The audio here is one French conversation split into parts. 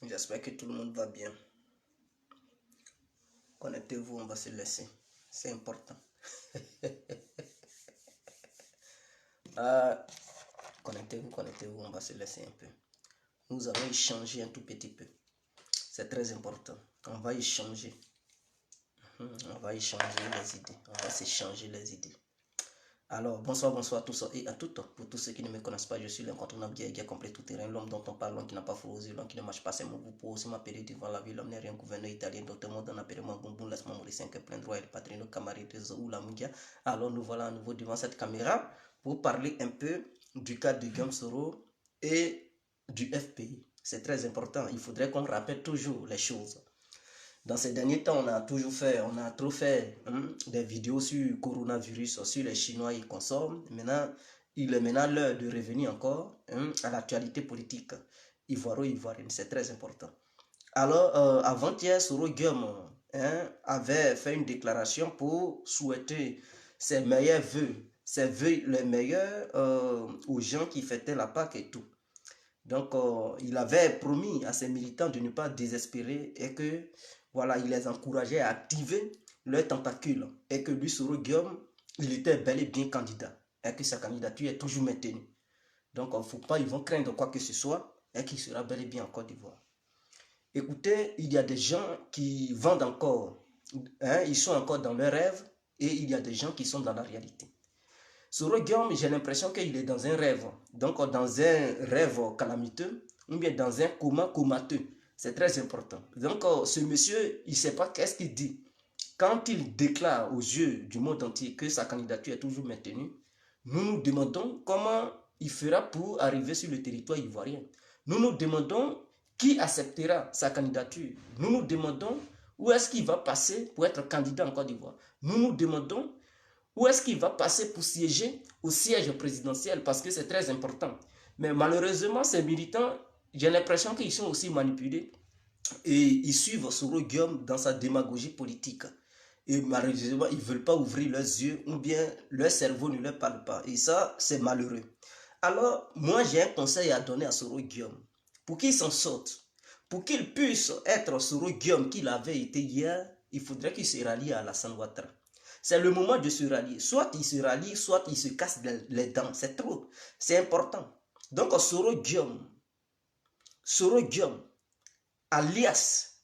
J'espère que tout le monde va bien. Connectez-vous, on va se laisser. C'est important. Connectez-vous, on va se laisser un peu. Nous allons échanger un tout petit peu. C'est très important. On va échanger. On va échanger les idées. On va s'échanger les idées. Alors, bonsoir à tous et à toutes. Pour tous ceux qui ne me connaissent pas, je suis l'incontournable qui a complet tout terrain. L'homme dont on parle, l'homme qui n'a pas froid aux yeux, l'homme qui ne marche pas ses mots. Vous pouvez aussi m'appeler devant la vie. L'homme n'est rien gouverneur italien. D'autres mots, on appelle moi Gombou, laisse-moi mourir 5 plein droit et le patrino camarade de Zou la Mungia. Alors, nous voilà à nouveau devant cette caméra pour parler un peu du cas de Guillaume Soro et du FPI. C'est très important. Il faudrait qu'on rappelle toujours les choses. Dans ces derniers temps, on a trop fait des vidéos sur le coronavirus, sur les Chinois et consorts. Maintenant, il est maintenant l'heure de revenir encore à l'actualité politique ivoiro-ivoirienne. C'est très important. Alors, avant-hier, Soro Guillaume avait fait une déclaration pour souhaiter ses meilleurs vœux, ses vœux les meilleurs aux gens qui fêtaient la Pâque et tout. Donc, il avait promis à ses militants de ne pas désespérer et que, voilà, il les encourageait à activer leurs tentacules et que lui, Soro Guillaume, il était bel et bien candidat et que sa candidature est toujours maintenue. Donc, il ne faut pas, ils vont craindre quoi que ce soit et qu'il sera bel et bien en Côte d'Ivoire. Écoutez, il y a des gens qui vendent encore, ils sont encore dans leurs rêves et il y a des gens qui sont dans la réalité. Soro Guillaume, j'ai l'impression qu'il est dans un rêve, donc dans un rêve calamiteux, ou bien dans un coma comateux. C'est très important. Donc ce monsieur, il ne sait pas qu'est-ce qu'il dit. Quand il déclare aux yeux du monde entier que sa candidature est toujours maintenue, nous nous demandons comment il fera pour arriver sur le territoire ivoirien. Nous nous demandons qui acceptera sa candidature. Nous nous demandons où est-ce qu'il va passer pour être candidat en Côte d'Ivoire. Nous nous demandons où est-ce qu'il va passer pour siéger au siège présidentiel parce que c'est très important. Mais malheureusement, ces militants, j'ai l'impression qu'ils sont aussi manipulés et ils suivent Soro Guillaume dans sa démagogie politique. Et malheureusement, ils ne veulent pas ouvrir leurs yeux ou bien leur cerveau ne leur parle pas. Et ça, c'est malheureux. Alors, moi, j'ai un conseil à donner à Soro Guillaume pour qu'il s'en sorte. Pour qu'il puisse être Soro Guillaume qu'il avait été hier, il faudrait qu'il se rallie à Alassane Ouattara. C'est le moment de se rallier. Soit il se rallie, soit il se casse les dents. C'est trop. C'est important. Donc, Soro Guillaume, alias,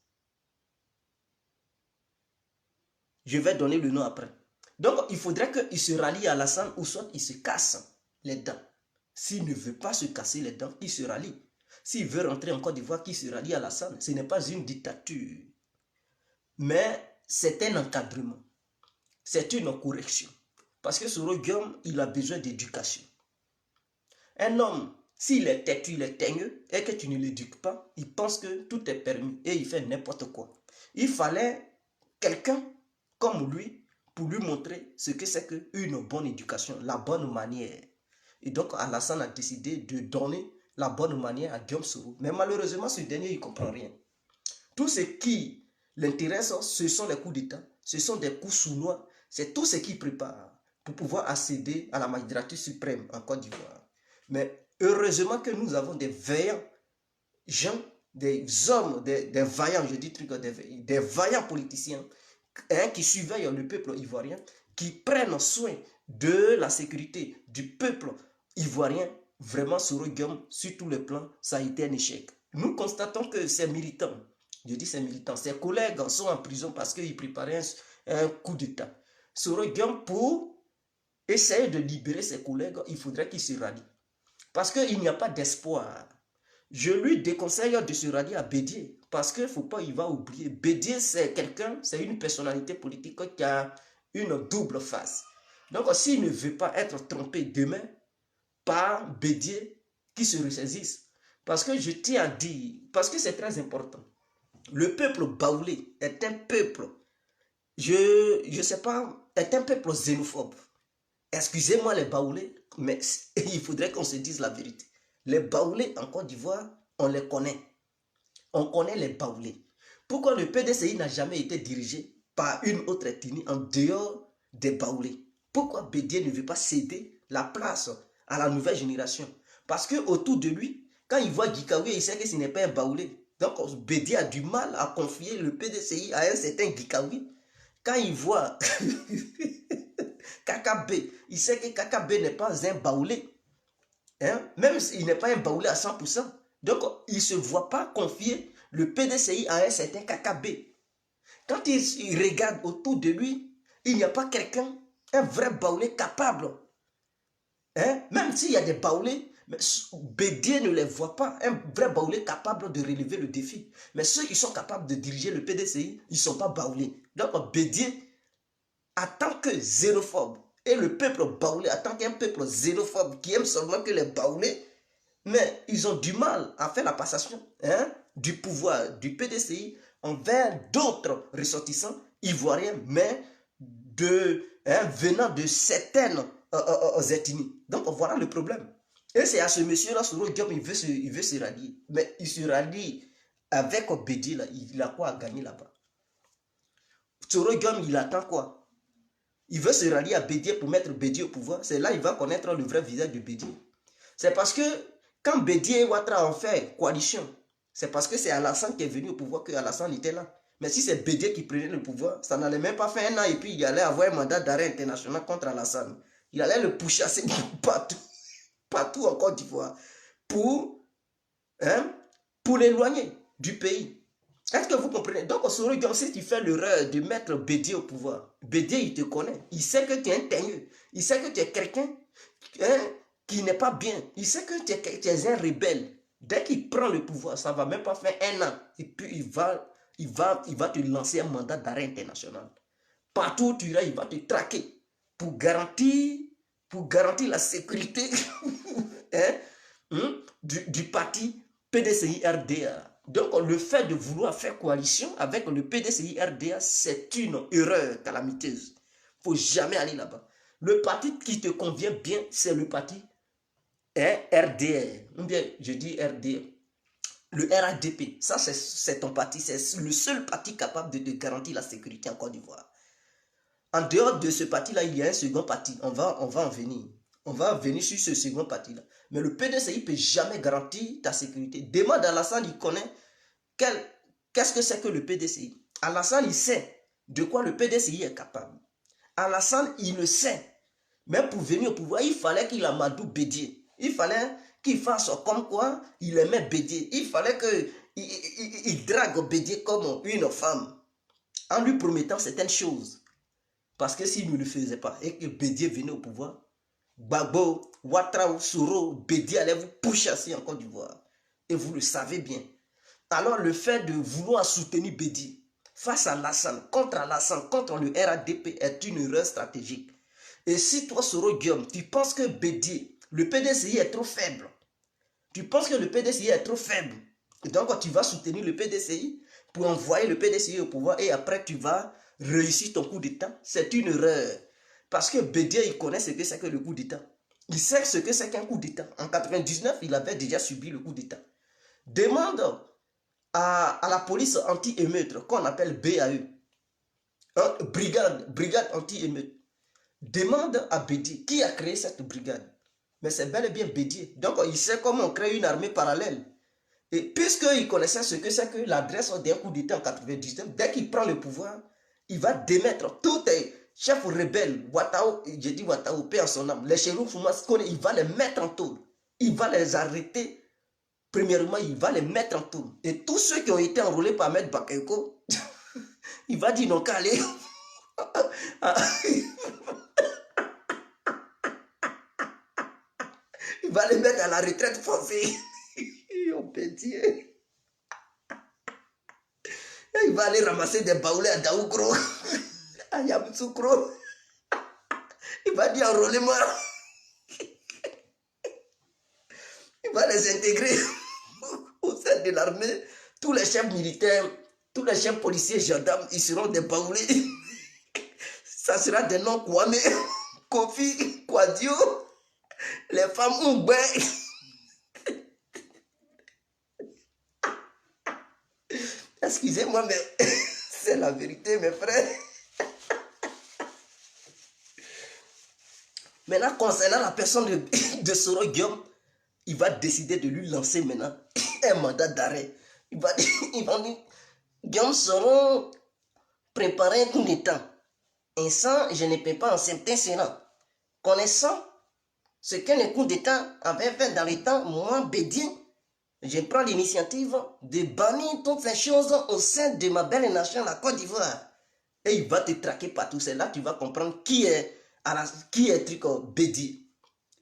je vais donner le nom après. Donc, il faudrait qu'il se rallie à Alassane ou soit il se casse les dents. S'il ne veut pas se casser les dents, il se rallie. S'il veut rentrer en Côte d'Ivoire, qu'il se rallie à Alassane. Ce n'est pas une dictature. Mais c'est un encadrement. C'est une correction. Parce que Soro Guillaume, il a besoin d'éducation. Un homme, s'il est têtu, il est teigneux, et que tu ne l'éduques pas, il pense que tout est permis et il fait n'importe quoi. Il fallait quelqu'un comme lui pour lui montrer ce que c'est qu'une bonne éducation, la bonne manière. Et donc Alassane a décidé de donner la bonne manière à Guillaume Soro. Mais malheureusement, ce dernier, il ne comprend rien. Tout ce qui l'intéresse, ce sont les coups d'État, ce sont des coups sournois. C'est tout ce qu'il prépare pour pouvoir accéder à la magistrature suprême en Côte d'Ivoire. Mais heureusement que nous avons des vaillants gens, des hommes, des vaillants, je dis des vaillants politiciens qui surveillent le peuple ivoirien, qui prennent soin de la sécurité du peuple ivoirien. Vraiment, Soro Guillaume, sur tous les plans, ça a été un échec. Nous constatons que ces militants, je dis ces militants, ses collègues sont en prison parce qu'ils préparaient un coup d'État. Soro Guillaume, pour essayer de libérer ses collègues, il faudrait qu'il se rallie. Parce qu'il n'y a pas d'espoir. Je lui déconseille de se rallier à Bédié. Parce qu'il ne faut pas, il va oublier. Bédié, c'est quelqu'un, c'est une personnalité politique qui a une double face. Donc, s'il ne veut pas être trompé demain par Bédié, qui se ressaisisse. Parce que je tiens à dire, parce que c'est très important. Le peuple baoulé est un peuple, je ne sais pas, est un peuple xénophobe. Excusez-moi les baoulés, mais il faudrait qu'on se dise la vérité. Les baoulés en Côte d'Ivoire, on les connaît. On connaît les baoulés. Pourquoi le PDCI n'a jamais été dirigé par une autre ethnie en dehors des baoulés? Pourquoi Bédié ne veut pas céder la place à la nouvelle génération? Parce que autour de lui, quand il voit Gikaoué, il sait que ce n'est pas un baoulé. Donc, Bédié a du mal à confier le PDCI à un certain Gikawi. Quand il voit KKB, il sait que KKB n'est pas un baoulé. Hein? Même s'il n'est pas un baoulé à 100%. Donc, il ne se voit pas confier le PDCI à un certain KKB. Quand il regarde autour de lui, il n'y a pas quelqu'un, un vrai baoulé capable. Hein? Même s'il y a des baoulés, Bédié ne les voit pas, un vrai baoulé capable de relever le défi. Mais ceux qui sont capables de diriger le PDCI, ils ne sont pas baoulés. Donc Bédié, en tant que xénophobe, et le peuple baoulé, en tant qu'un peuple xénophobe qui aime seulement que les baoulés, mais ils ont du mal à faire la passation du pouvoir du PDCI envers d'autres ressortissants ivoiriens, mais venant de certaines ethnies. Donc voilà le problème. Et c'est à ce monsieur-là, Soro Diop, il veut se rallier. Mais il se rallie avec Bédié, là, il a quoi à gagner là-bas? Soro Diop, il attend quoi? Il veut se rallier à Bédié pour mettre Bédié au pouvoir. C'est là qu'il va connaître le vrai visage de Bédié. C'est parce que quand Bédié et Ouattara ont fait coalition, c'est parce que c'est Alassane qui est venu au pouvoir que Alassane était là. Mais si c'est Bédié qui prenait le pouvoir, ça n'allait même pas faire un an et puis il allait avoir un mandat d'arrêt international contre Alassane. Il allait le pourchasser partout en Côte d'Ivoire pour l'éloigner du pays. Est-ce que vous comprenez? Donc, Soro Diop, si tu fais l'erreur de mettre Bédié au pouvoir, Bédié, il te connaît. Il sait que tu es un teigneux. Il sait que tu es quelqu'un qui n'est pas bien. Il sait que tu es un rebelle. Dès qu'il prend le pouvoir, ça ne va même pas faire un an. Et puis, il va te lancer un mandat d'arrêt international. Partout où tu iras, il va te traquer pour garantir la sécurité du parti PDCI-RDA. Donc, le fait de vouloir faire coalition avec le PDCI-RDA, c'est une erreur calamiteuse. Il ne faut jamais aller là-bas. Le parti qui te convient bien, c'est le parti RDR. Ou bien, je dis RDR. Le RADP, ça c'est ton parti, c'est le seul parti capable de te garantir la sécurité en Côte d'Ivoire. En dehors de ce parti-là, il y a un second parti. On va en venir. On va venir sur ce second parti-là. Mais le PDCI ne peut jamais garantir ta sécurité. Demande à Alassane, il connaît qu'est-ce que c'est que le PDCI. Alassane, il sait de quoi le PDCI est capable. Alassane, il le sait. Mais pour venir au pouvoir, il fallait qu'il amadou Bédié. Il fallait qu'il fasse comme quoi il aimait Bédié. Il fallait qu'il drague Bédié comme une femme, en lui promettant certaines choses. Parce que s'il ne le faisait pas et que Bédié venait au pouvoir, Gbagbo, Ouattara, Soro, Bédié allait vous pourchasser en Côte d'Ivoire. Et vous le savez bien. Alors le fait de vouloir soutenir Bédié face à Alassane, contre le RADP est une erreur stratégique. Et si toi, Soro Guillaume, tu penses que Bédié, le PDCI est trop faible, tu penses que le PDCI est trop faible, et donc tu vas soutenir le PDCI pour envoyer le PDCI au pouvoir et après tu vas réussir ton coup d'État, c'est une erreur. Parce que Bédié, il connaît ce que c'est que le coup d'État. Il sait ce que c'est qu'un coup d'État. En 1999, il avait déjà subi le coup d'État. Demande à la police anti-émeute, qu'on appelle BAE, brigade anti-émeute. Demande à Bédié qui a créé cette brigade. Mais c'est bel et bien Bédié. Donc il sait comment on crée une armée parallèle. Et puisqu'il connaissait ce que c'est que l'adresse d'un coup d'État en 1999, dès qu'il prend le pouvoir, il va démettre tous les chefs rebelles, Ouattao, j'ai dit Ouattao, paix en son âme, les chérifs Foumas, il va les mettre en taule. Il va les arrêter. Premièrement, il va les mettre en taule. Et tous ceux qui ont été enrôlés par Maître Bakayoko, il va dire non, qu'allez. Il va les mettre à la retraite forcée. Oh, Bédié. Il va aller ramasser des baoulés à Daougro, à Yamoussoukro. Il va dire enrôlez-moi. Il va les intégrer au sein de l'armée. Tous les chefs militaires, tous les chefs policiers, gendarmes, ils seront des baoulés. Ça sera des noms Kwame, Kofi, Kwadio, les femmes Oubé. Excusez-moi, mais c'est la vérité, mes frères. Maintenant, concernant la personne de Soro Guillaume, il va décider de lui lancer maintenant un mandat d'arrêt. Il va dire, il va dire, Guillaume Soro préparer un coup d'État. Et ça, je ne peux pas accepter cela. Connaissant ce que le coup d'État avait fait dans les temps, moi, Bédier, je prends l'initiative de bannir toutes ces choses au sein de ma belle nation, la Côte d'Ivoire. Et il va te traquer partout. C'est là que tu vas comprendre qui est Bédier.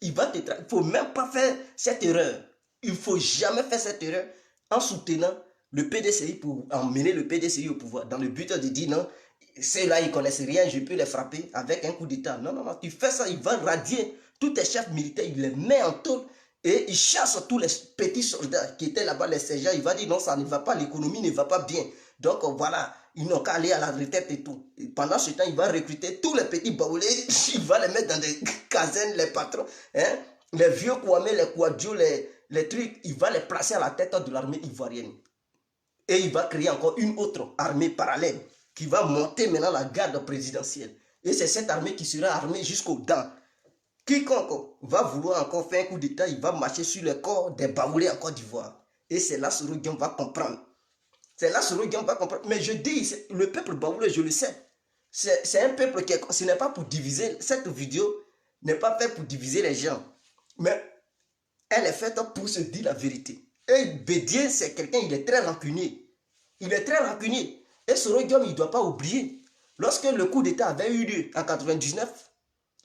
Il va te traquer. Il ne faut même pas faire cette erreur. Il ne faut jamais faire cette erreur en soutenant le PDCI pour emmener le PDCI au pouvoir dans le but de dire non, ceux-là ils ne connaissent rien, je peux les frapper avec un coup d'État. Non, non, non, tu fais ça, il va radier tous tes chefs militaires, il les met en taule et il chasse tous les petits soldats qui étaient là-bas, les sergents. Il va dire non, ça ne va pas, l'économie ne va pas bien. Donc voilà, ils n'ont qu'à aller à la retraite et tout. Et pendant ce temps, il va recruter tous les petits baoulés, il va les mettre dans des casernes, les patrons, hein, les vieux Kwame, les Kouadio, les trucs, il va les placer à la tête de l'armée ivoirienne. Et il va créer encore une autre armée parallèle qui va monter maintenant la garde présidentielle. Et c'est cette armée qui sera armée jusqu'aux dents. Quiconque va vouloir encore faire un coup d'État, il va marcher sur le corps des baoulés en Côte d'Ivoire. Et c'est là que Soro Guillaume va comprendre. C'est là que Soro Guillaume va comprendre. Mais je dis, le peuple baoulé, je le sais. C'est un peuple qui ce n'est pas pour diviser. Cette vidéo n'est pas faite pour diviser les gens. Mais elle est faite pour se dire la vérité. Et Bédier, c'est quelqu'un, il est très rancunier. Il est très rancunier. Et Soro Guillaume, il ne doit pas oublier. Lorsque le coup d'État avait eu lieu en 99,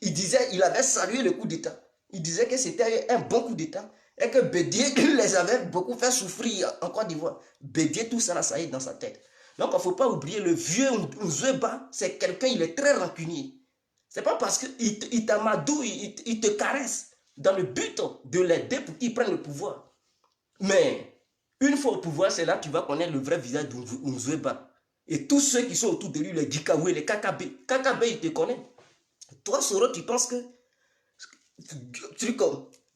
il avait salué le coup d'État. Il disait que c'était un bon coup d'État. Et que Bédier les avait beaucoup fait souffrir en Côte d'Ivoire. Bédier, tout ça, ça y est dans sa tête. Donc, il ne faut pas oublier, le vieux Nzoueba, c'est quelqu'un, il est très rancunier. Ce n'est pas parce qu'il t'amadouille, il te caresse dans le but de l'aider pour qu'il prenne le pouvoir. Mais, une fois au pouvoir, c'est là que tu vas connaître le vrai visage d'Nzoueba. Et tous ceux qui sont autour de lui, les Dikawe, les KKB. KKB, il te connaît. Toi, Soro, tu penses que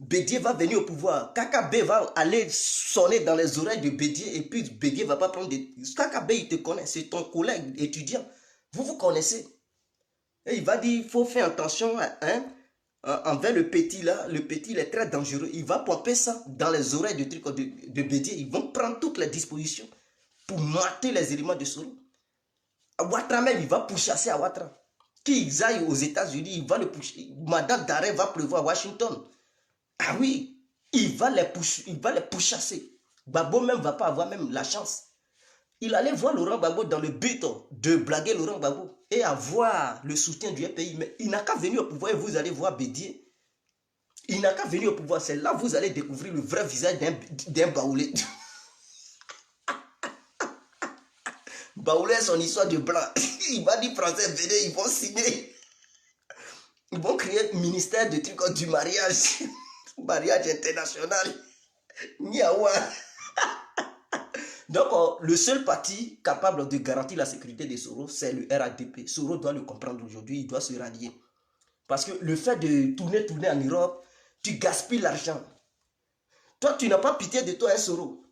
Bédier va venir au pouvoir. KKB va aller sonner dans les oreilles de Bédier et puis Bédier ne va pas prendre des... KKB, il te connaît, c'est ton collègue étudiant. Vous vous connaissez. Et il va dire, il faut faire attention envers le petit là. Le petit, il est très dangereux. Il va pomper ça dans les oreilles de Bédier. Ils vont prendre toutes les dispositions pour mater les éléments de Soro. Ouattara même, il va pourchasser à Ouattara. Qu'ils aillent aux États-Unis, il va le pousser. Madame d'arrêt va pleuvoir à Washington. Ah oui, il va les pourchasser. Gbagbo même ne va pas avoir même la chance. Il allait voir Laurent Gbagbo dans le but de blaguer Laurent Gbagbo et avoir le soutien du pays. Mais il n'a qu'à venir au pouvoir et vous allez voir Bédier. Il n'a qu'à venir au pouvoir. C'est là que vous allez découvrir le vrai visage d'un baoulé. Baoulé, son histoire de blanc. Il va dire français, venez, ils vont signer. Ils vont créer un ministère de trucs du mariage. Mariage international. Niawa. Donc, le seul parti capable de garantir la sécurité de Soro, c'est le RADP. Soro doit le comprendre aujourd'hui, il doit se rallier. Parce que le fait de tourner en Europe, tu gaspilles l'argent. Toi, tu n'as pas pitié de toi, hein, Soro.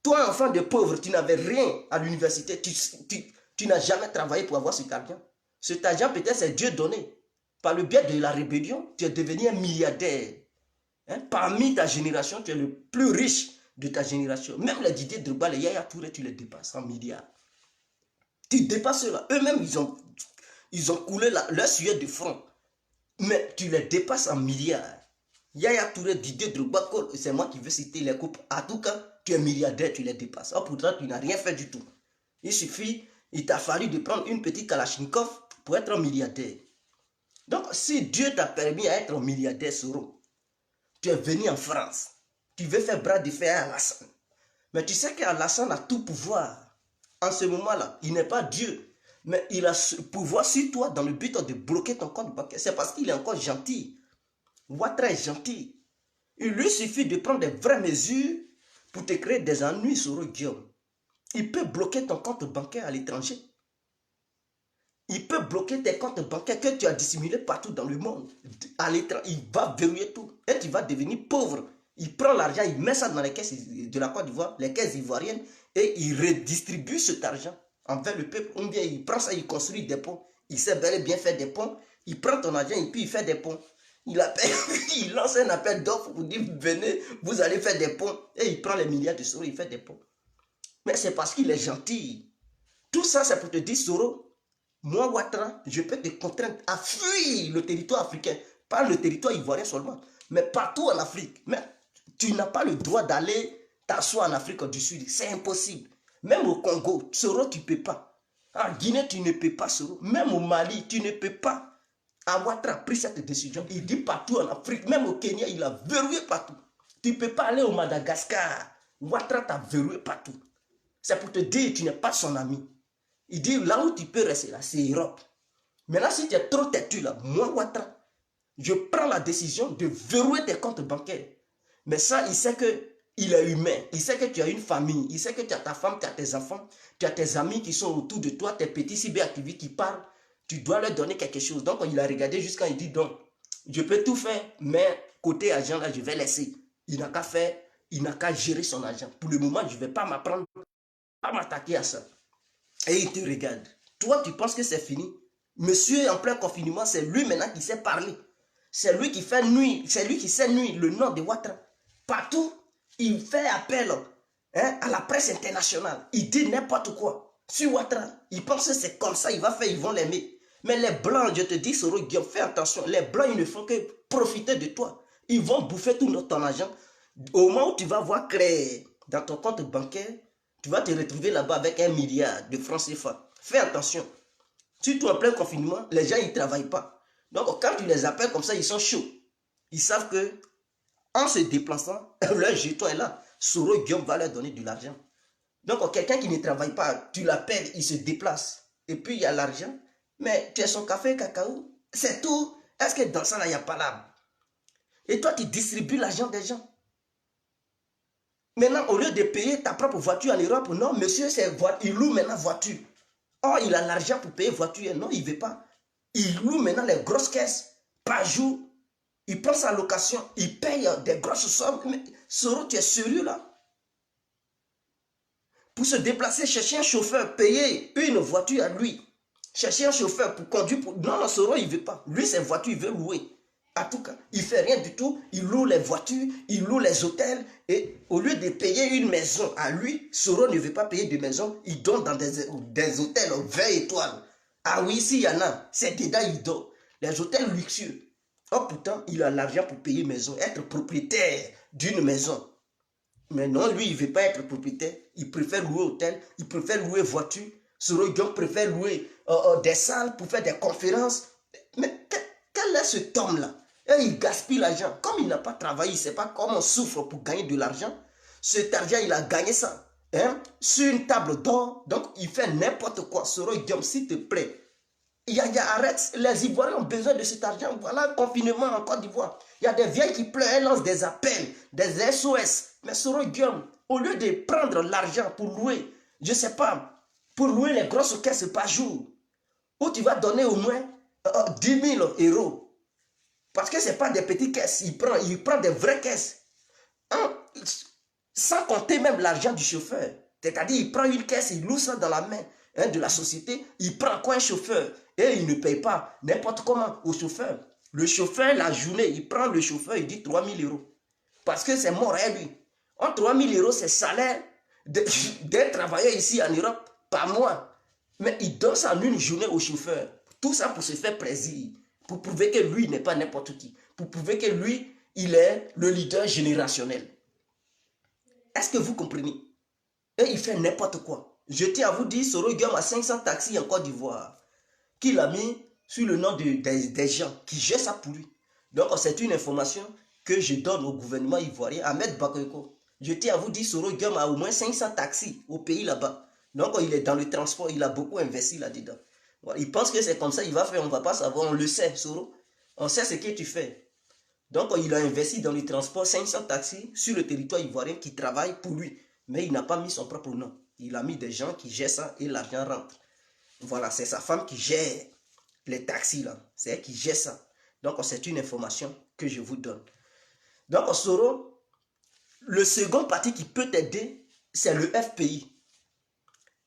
Toi, enfant de pauvre, tu n'avais rien à l'université. Tu n'as jamais travaillé pour avoir cet argent. Cet argent, peut-être, c'est Dieu donné. Par le biais de la rébellion, tu es devenu un milliardaire. Hein? Parmi ta génération, tu es le plus riche de ta génération. Même les Didier Drogba, les Yaya Touré, tu les dépasses en milliards. Tu dépasses ceux-là. Eux-mêmes, ils ont coulé leur sueur de front. Mais tu les dépasses en milliards. Yaya Touré, Didier Drogba, c'est moi qui veux citer les coupes. En tout cas, tu es milliardaire, tu les dépasses. Oh, pourtant, tu n'as rien fait du tout. Il t'a fallu de prendre une petite Kalachnikov pour être un milliardaire. Donc, si Dieu t'a permis à être un milliardaire, Soro, tu es venu en France, tu veux faire bras de fer à Alassane. Mais tu sais qu'Alassane a tout pouvoir. En ce moment-là, il n'est pas Dieu. Mais il a ce pouvoir sur toi dans le but de bloquer ton compte bancaire. C'est parce qu'il est encore gentil. Ouattara est gentil. Il lui suffit de prendre des vraies mesures pour te créer des ennuis, Soro Guillaume. Il peut bloquer ton compte bancaire à l'étranger. Il peut bloquer tes comptes bancaires que tu as dissimulés partout dans le monde. À l'étranger, il va verrouiller tout. Et tu vas devenir pauvre. Il prend l'argent, il met ça dans les caisses de la Côte d'Ivoire, les caisses ivoiriennes, et il redistribue cet argent envers le peuple. Ou bien il prend ça, il construit des ponts. Il sait bel et bien faire des ponts. Il prend ton argent et puis il fait des ponts. Il lance un appel d'offres pour dire venez, vous allez faire des ponts. Et il prend les milliards de Soro, il fait des ponts. Mais c'est parce qu'il est gentil. Tout ça, c'est pour te dire, Soro, moi, Ouattara, je peux te contraindre à fuir le territoire africain. Pas le territoire ivoirien seulement, mais partout en Afrique. Mais tu n'as pas le droit d'aller t'asseoir en Afrique du Sud. C'est impossible. Même au Congo, Soro, tu ne peux pas. En Guinée, tu ne peux pas, Soro. Même au Mali, tu ne peux pas. Ouattara a pris cette décision. Il dit partout en Afrique, même au Kenya, il a verrouillé partout. Tu ne peux pas aller au Madagascar. Ouattara t'a verrouillé partout. C'est pour te dire que tu n'es pas son ami. Il dit là où tu peux rester, là, c'est Europe. Maintenant, si tu es trop têtu, là, moi, Ouattara, je prends la décision de verrouiller tes comptes bancaires. Mais ça, il sait qu'il est humain. Il sait que tu as une famille. Il sait que tu as ta femme, tu as tes enfants, tu as tes amis qui sont autour de toi, tes petits cyberactivistes qui parlent. Tu dois leur donner quelque chose. Donc, il a regardé jusqu'à il dit, donc, je peux tout faire, mais côté argent, là, je vais laisser. Il n'a qu'à faire, il n'a qu'à gérer son argent. Pour le moment, je ne vais pas m'apprendre, pas m'attaquer à ça. Et il te regarde. Toi, tu penses que c'est fini. Monsieur en plein confinement, c'est lui maintenant qui sait parler. C'est lui qui fait nuit, c'est lui qui sait nuit le nom de Ouattara. Partout, il fait appel à la presse internationale. Il dit n'importe quoi sur Ouattara. Il pense que c'est comme ça, il va faire, ils vont l'aimer. Mais les Blancs, je te dis, Soro Guillaume, fais attention. Les Blancs, ils ne font que profiter de toi. Ils vont bouffer tout ton argent. Au moment où tu vas voir clair dans ton compte bancaire, tu vas te retrouver là-bas avec 1 milliard de francs CFA. Fais attention. Surtout en plein confinement, les gens, ils ne travaillent pas. Donc, quand tu les appelles comme ça, ils sont chauds. Ils savent que en se déplaçant, leur jeton est là. Soro Guillaume va leur donner de l'argent. Donc, quelqu'un qui ne travaille pas, tu l'appelles, il se déplace. Et puis, il y a l'argent. Mais tu as son café, cacao. C'est tout. Est-ce que dans ça, là, il n'y a pas l'âme? Et toi, tu distribues l'argent des gens. Maintenant, au lieu de payer ta propre voiture en Europe, non, monsieur, il loue maintenant voiture. Or, il a l'argent pour payer voiture. Non, il ne veut pas. Il loue maintenant les grosses caisses par jour. Il prend sa location. Il paye des grosses sommes. Mais Soro, tu es sérieux là? Pour se déplacer, chercher un chauffeur, payer une voiture à lui. Chercher un chauffeur pour conduire. Non, Soro, il ne veut pas. Lui, ses voitures, il veut louer. En tout cas, il ne fait rien du tout. Il loue les voitures, il loue les hôtels. Et au lieu de payer une maison à lui, Soro ne veut pas payer de maison. Il donne dans des hôtels 20 étoiles. Ah oui, s'il y en a, c'est dedans, il donne. Les hôtels luxueux. Oh, pourtant, il a l'argent pour payer maison, être propriétaire d'une maison. Mais non, lui, il ne veut pas être propriétaire. Il préfère louer hôtel, il préfère louer voiture. Soro Guillaume préfère louer des salles pour faire des conférences. Mais quel est cet homme-là? Et il gaspille l'argent. Comme il n'a pas travaillé, il ne sait pas comment on souffre pour gagner de l'argent. Cet argent, il a gagné ça. Sur une table d'or. Donc, il fait n'importe quoi. Soro Guillaume, s'il te plaît. Arrête, les Ivoiriens ont besoin de cet argent. Voilà, confinement en Côte d'Ivoire. Il y a des vieilles qui pleurent, elles lancent des appels, des SOS. Mais Soro Guillaume, au lieu de prendre l'argent pour louer, je ne sais pas, pour louer les grosses caisses par jour, où tu vas donner au moins 10 000 euros. Parce que ce n'est pas des petites caisses, il prend des vraies caisses. Sans compter même l'argent du chauffeur. C'est-à-dire, il prend une caisse, il loue ça dans la main de la société, il prend quoi un chauffeur et il ne paye pas n'importe comment au chauffeur. Le chauffeur, la journée, il prend le chauffeur, il dit 3 000 euros. Parce que c'est mort à lui. En 3 000 euros, c'est salaire d'un travailleur ici en Europe par mois. Mais il donne ça en une journée au chauffeur. Tout ça pour se faire plaisir. Pour prouver que lui n'est pas n'importe qui. Pour prouver que lui, il est le leader générationnel. Est-ce que vous comprenez? Et il fait n'importe quoi. Je tiens à vous dire, Soro Guillaume a 500 taxis en Côte d'Ivoire. Qu'il a mis sur le nom des gens qui gèrent ça pour lui. Donc c'est une information que je donne au gouvernement ivoirien, Ahmed Bakayoko. Je tiens à vous dire, Soro Guillaume a au moins 500 taxis au pays là-bas. Donc il est dans le transport, il a beaucoup investi là-dedans. Voilà. Il pense que c'est comme ça, il va faire, on ne va pas savoir, on le sait, Soro. On sait ce que tu fais. Donc il a investi dans le transport 500 taxis sur le territoire ivoirien qui travaillent pour lui. Mais il n'a pas mis son propre nom. Il a mis des gens qui gèrent ça et l'argent rentre. Voilà, c'est sa femme qui gère les taxis là. C'est elle qui gère ça. Donc c'est une information que je vous donne. Donc Soro, le second parti qui peut t'aider, c'est le FPI.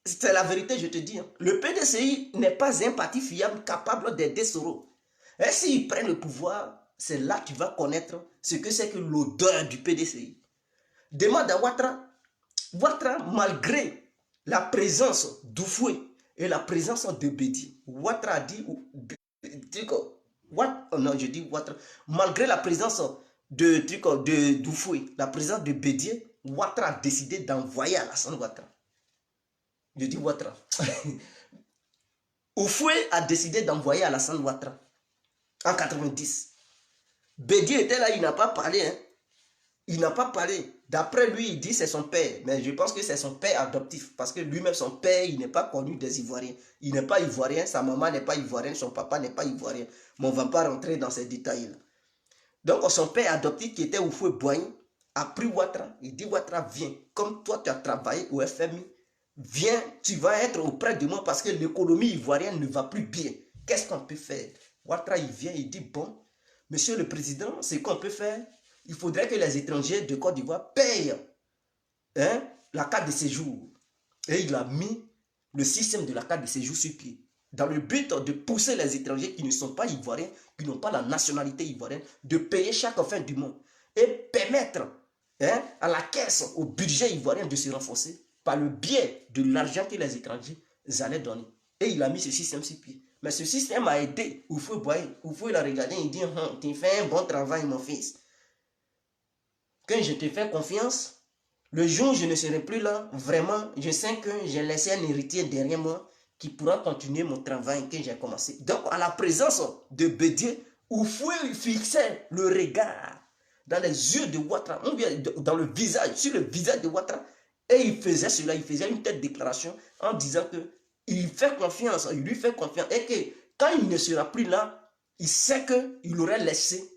C'est la vérité, je te dis. Le PDCI n'est pas un parti fiable capable d'aider Soro. Et s'ils prennent le pouvoir, c'est là que tu vas connaître ce que c'est que l'odeur du PDCI. Demande à Ouattara. Ouattara, malgré la présence d'Oufoué et la présence de Bédié. Ouattara a dit, non, je dis Ouattara, malgré la présence de d'Oufoué, la présence de Bédié, Ouattara a décidé d'envoyer Alassane Ouattara. Je dis Ouattara. Oufoué a décidé d'envoyer Alassane Ouattara en 90. Bédié était là, il n'a pas parlé. Hein. Il n'a pas parlé. D'après lui, il dit c'est son père. Mais je pense que c'est son père adoptif. Parce que lui-même, son père, il n'est pas connu des Ivoiriens. Il n'est pas ivoirien. Sa maman n'est pas ivoirienne. Son papa n'est pas ivoirien. Mais on ne va pas rentrer dans ces détails-là. Donc, son père adoptif, qui était Oufoué Boigny, a pris Ouattara. Il dit Ouattara, viens. Comme toi, tu as travaillé au FMI, viens, tu vas être auprès de moi parce que l'économie ivoirienne ne va plus bien. Qu'est-ce qu'on peut faire? Ouattara, il vient, il dit bon, monsieur le président, c'est qu'on peut faire. Il faudrait que les étrangers de Côte d'Ivoire payent la carte de séjour. Et il a mis le système de la carte de séjour sur pied. Dans le but de pousser les étrangers qui ne sont pas ivoiriens, qui n'ont pas la nationalité ivoirienne, de payer chaque fin du mois. Et permettre à la caisse, au budget ivoirien de se renforcer par le biais de l'argent que les étrangers allaient donner. Et il a mis ce système sur pied. Mais ce système a aidé Oufoué Boigny. Oufoué l'a regardé, il dit, tu fais un bon travail, mon fils. Quand je te fais confiance, le jour où je ne serai plus là, vraiment, je sais que j'ai laissé un héritier derrière moi qui pourra continuer mon travail que j'ai commencé. Donc, à la présence de Bédié, Oufoué fixait le regard dans les yeux de Ouattara, ou bien dans le visage, sur le visage de Ouattara, et il faisait cela, il faisait une telle déclaration en disant que il fait confiance, il lui fait confiance, et que quand il ne sera plus là, il sait qu'il aurait laissé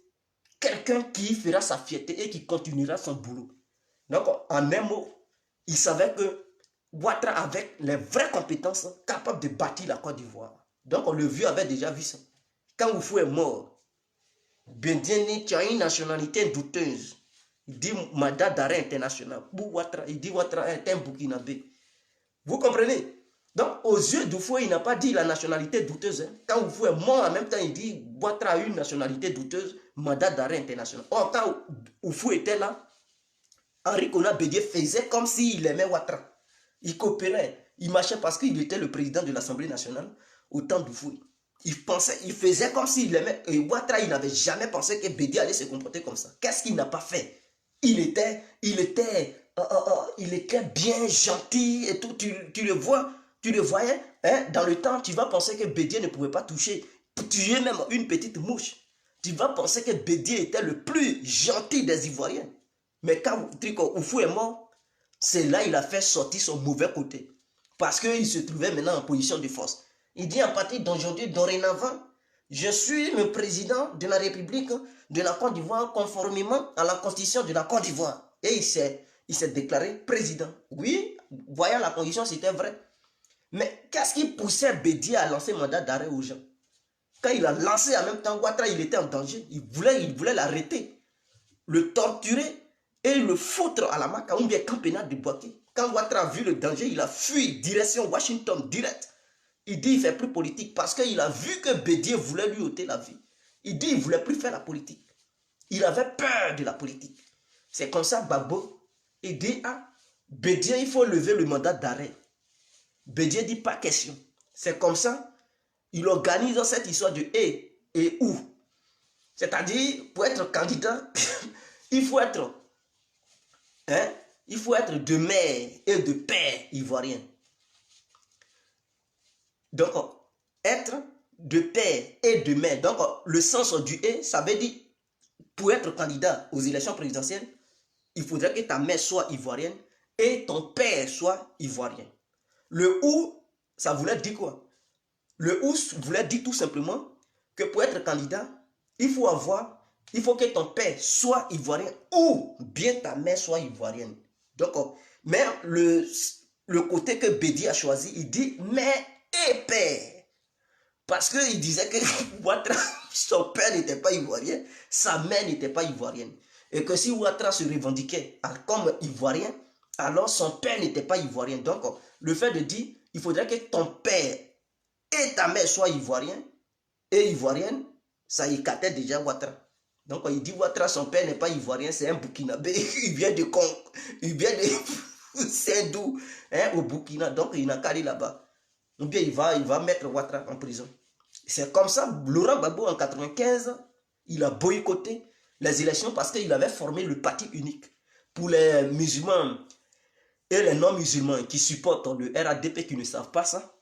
quelqu'un qui fera sa fierté et qui continuera son boulot. Donc, en un mot, il savait que Ouattara avait les vraies compétences capables de bâtir la Côte d'Ivoire. Donc, le vieux avait déjà vu ça. Quand Oufoué est mort, Bédié, tu as une nationalité douteuse. Il dit mandat d'arrêt international. Il dit Ouattara est un Burkinabé. Vous comprenez? Donc, aux yeux d'Oufoué, il n'a pas dit la nationalité douteuse. Hein. Quand Oufoué est mort, en même temps, il dit Ouattara a une nationalité douteuse, mandat d'arrêt international. Or, quand Oufoué était là, Henri Konan Bédié faisait comme s'il aimait Ouattara. Il coopérait, il marchait parce qu'il était le président de l'Assemblée nationale au temps d'Oufoué. Il faisait comme s'il aimait. Et Ouattara, il n'avait jamais pensé que Bédié allait se comporter comme ça. Qu'est-ce qu'il n'a pas fait? Il était bien gentil et tout. Tu le voyais dans le temps, tu vas penser que Bédié ne pouvait pas tuer même une petite mouche. Tu vas penser que Bédié était le plus gentil des Ivoiriens. Mais quand Oufoué est mort, c'est là qu'il a fait sortir son mauvais côté. Parce qu'il se trouvait maintenant en position de force. Il dit à partir d'aujourd'hui, dorénavant, je suis le président de la République de la Côte d'Ivoire conformément à la constitution de la Côte d'Ivoire. Et il s'est déclaré président. Oui, voyant la condition, c'était vrai. Mais qu'est-ce qui poussait Bédié à lancer mandat d'arrêt aux gens? Quand il a lancé en même temps, Ouattara, il était en danger. Il voulait l'arrêter, le torturer et le foutre à la Maka, ou bien camp pénal de Bouaké. Quand Ouattara a vu le danger, il a fui direction Washington direct. Il dit qu'il ne fait plus politique parce qu'il a vu que Bédié voulait lui ôter la vie. Il dit qu'il ne voulait plus faire la politique. Il avait peur de la politique. C'est comme ça, Gbagbo, il dit, Bédié, il faut lever le mandat d'arrêt. Bédié dit pas question. C'est comme ça, il organise cette histoire de et où. C'est-à-dire, pour être candidat, il faut être de mère et de père ivoirien. Donc, être de père et de mère. Donc, le sens du et, ça veut dire, pour être candidat aux élections présidentielles, il faudrait que ta mère soit ivoirienne et ton père soit ivoirien. Le ou, ça voulait dire quoi? Le ou voulait dire tout simplement que pour être candidat, il faut que ton père soit ivoirien ou bien ta mère soit ivoirienne. Donc, mais le côté que Bédié a choisi, il dit mère et père. Parce qu'il disait que Ouattara, son père n'était pas ivoirien, sa mère n'était pas ivoirienne. Et que si Ouattara se revendiquait comme ivoirien, alors son père n'était pas ivoirien. Donc, le fait de dire, il faudrait que ton père et ta mère soient ivoiriens et ivoirienne, ça écartait déjà Ouattara. Donc, il dit Ouattara, son père n'est pas ivoirien, c'est un Burkinabé, il vient de Congo, il vient de... Sindou, hein, au Burkina. Donc, il n'a qu'à aller là-bas. Ou bien il va mettre Ouattara en prison. C'est comme ça, Laurent Gbagbo, en 95, il a boycotté les élections parce qu'il avait formé le parti unique. Pour les musulmans et les non-musulmans qui supportent le RADP qui ne savent pas ça,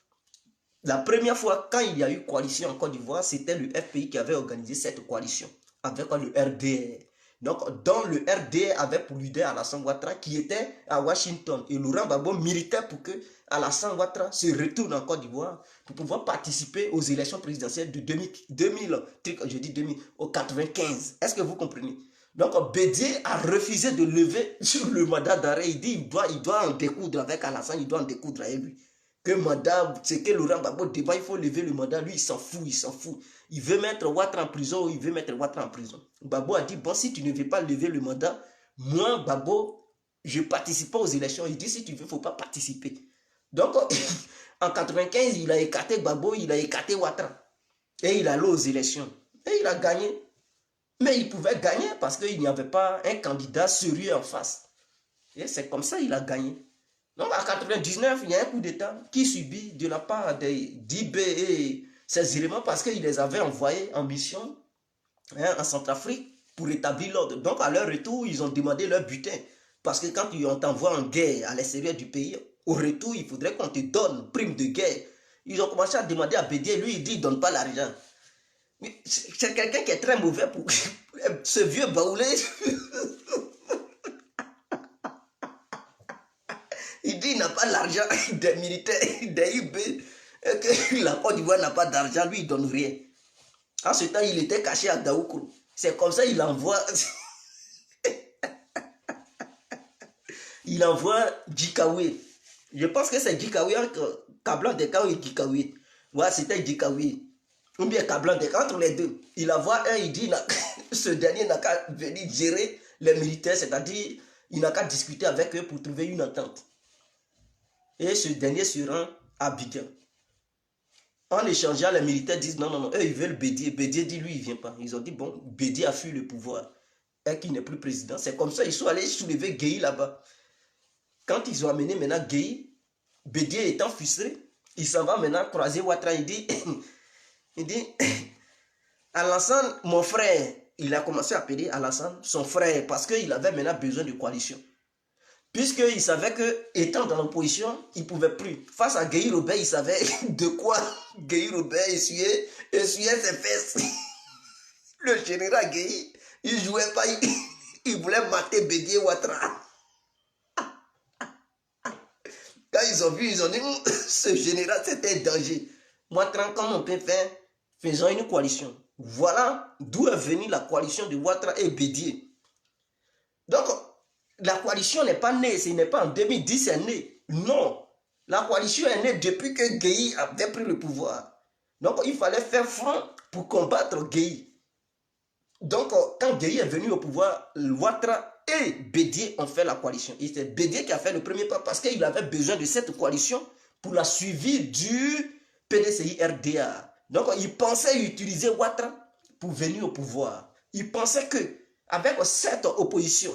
la première fois, quand il y a eu coalition en Côte d'Ivoire, c'était le FPI qui avait organisé cette coalition avec le RDR. Donc, dans le RDR avait pour leader Alassane Ouattara qui était à Washington. Et Laurent Gbagbo militait pour que Alassane Ouattara se retourne en Côte d'Ivoire pour pouvoir participer aux élections présidentielles de 2095. Est-ce que vous comprenez? Donc, Bédié a refusé de lever sur le mandat d'arrêt. Il dit il doit en découdre avec Alassane, il doit en découdre avec lui. Que mandat, c'est que Laurent Gbagbo débat, il faut lever le mandat. Lui, il s'en fout, il s'en fout. Il veut mettre Ouattara en prison ou il veut mettre Ouattara en prison. Gbagbo a dit, bon, si tu ne veux pas lever le mandat, moi, Gbagbo, je ne participe pas aux élections. Il dit, si tu veux, il ne faut pas participer. Donc, en 95, il a écarté Gbagbo, il a écarté Ouattara. Et il allait aux élections. Et il a gagné. Mais il pouvait gagner parce qu'il n'y avait pas un candidat sérieux en face. Et c'est comme ça qu'il a gagné. Donc, en 99, il y a un coup d'État qui subit de la part d'IB et ces éléments parce qu'ils les avaient envoyés en mission en Centrafrique pour établir l'ordre. Donc, à leur retour, ils ont demandé leur butin. Parce que quand on t'envoie en guerre à l'extérieur du pays, au retour, il faudrait qu'on te donne prime de guerre. Ils ont commencé à demander à Bédié. Lui, il dit, il ne donne pas l'argent. C'est quelqu'un qui est très mauvais pour ce vieux baoulé. Il dit qu'il n'a pas l'argent des militaires, des IB, et que la Côte d'Ivoire n'a pas d'argent, lui il ne donne rien. En ce temps, il était caché à Daoukro. C'est comme ça qu'il envoie. Il envoie Djikaoué. Je pense que c'est Djikaoué entre Kablan Dekao et Djikaoué. Ouais, c'était Djikaoué. Ou bien Kablan Dekao, entre les deux. Il envoie un, il dit ce dernier n'a qu'à venir gérer les militaires, c'est-à-dire il n'a qu'à discuter avec eux pour trouver une entente. Et ce dernier se rend à Abidjan. En échangeant, les militaires disent non, non, non, eux ils veulent Bédié. Bédié dit lui il ne vient pas. Ils ont dit bon, Bédié a fui le pouvoir et qu'il n'est plus président. C'est comme ça ils sont allés soulever Gueye là-bas. Quand ils ont amené maintenant Gueye, Bédié étant frustré, il s'en va maintenant croiser Ouattara. Il dit, Alassane, mon frère, il a commencé à appeler Alassane son frère parce qu'il avait maintenant besoin de coalition. Puisqu'il savait que, étant dans l'opposition, il ne pouvait plus. Face à Gueye Robert, il savait de quoi Gueye Robert essuyait ses fesses. Le général Gueye, il ne jouait pas, il voulait mater Bédié Ouattara. Quand ils ont vu, ils ont dit, ce général, c'était un danger. Ouattara, comment on peut faire? Faisons une coalition. Voilà d'où est venue la coalition de Ouattara et Bédié. Donc, la coalition n'est pas née, ce n'est pas en 2010, c'est né. Non, la coalition est née depuis que Gueye avait pris le pouvoir. Donc, il fallait faire front pour combattre Gueye. Donc, quand Gueye est venu au pouvoir, Ouattara et Bédié ont fait la coalition. Et c'est Bédié qui a fait le premier pas parce qu'il avait besoin de cette coalition pour la suivi du PDCI-RDA. Donc, il pensait utiliser Ouattara pour venir au pouvoir. Il pensait que avec cette opposition,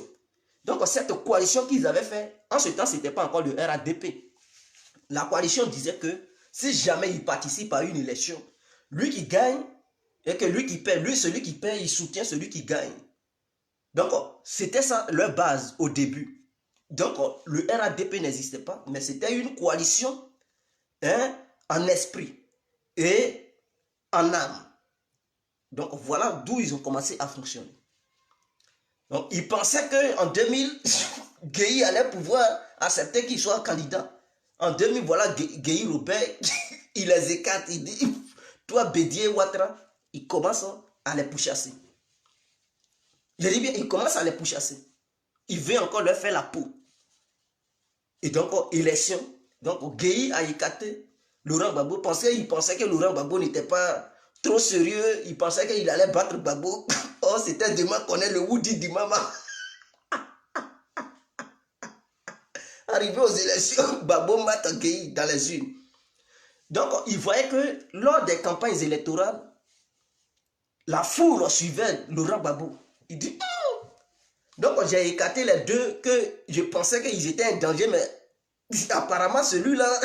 donc cette coalition qu'ils avaient fait, en ce temps, ce n'était pas encore le RADP. La coalition disait que si jamais il participe à une élection, lui qui gagne et que lui qui perd, celui qui perd, il soutient celui qui gagne. Donc, c'était ça leur base au début. Donc, le RADP n'existait pas, mais c'était une coalition en esprit et en âme. Donc, voilà d'où ils ont commencé à fonctionner. Donc, ils pensaient qu'en 2000, Gueye allait pouvoir accepter qu'il soit candidat. En 2000, voilà, Gueye Robert, il les écarte, il dit, toi, Bédié Ouattara, il commence à les pourchasser. Je dis bien, il commence à les pourchasser. Il veut encore leur faire la peau. Et donc, élection. Donc, Gueye a écarté Laurent Gbagbo. Il pensait que Laurent Gbagbo n'était pas trop sérieux. Il pensait qu'il allait battre Gbagbo. Oh, c'était demain qu'on est le Woody Dimama. Arrivé aux élections, Gbagbo mate Gueye dans les urnes. Donc, il voyait que lors des campagnes électorales, la foule suivait Laurent Gbagbo. Il dit, Donc j'ai écarté les deux que je pensais qu'ils étaient un danger, mais apparemment celui-là,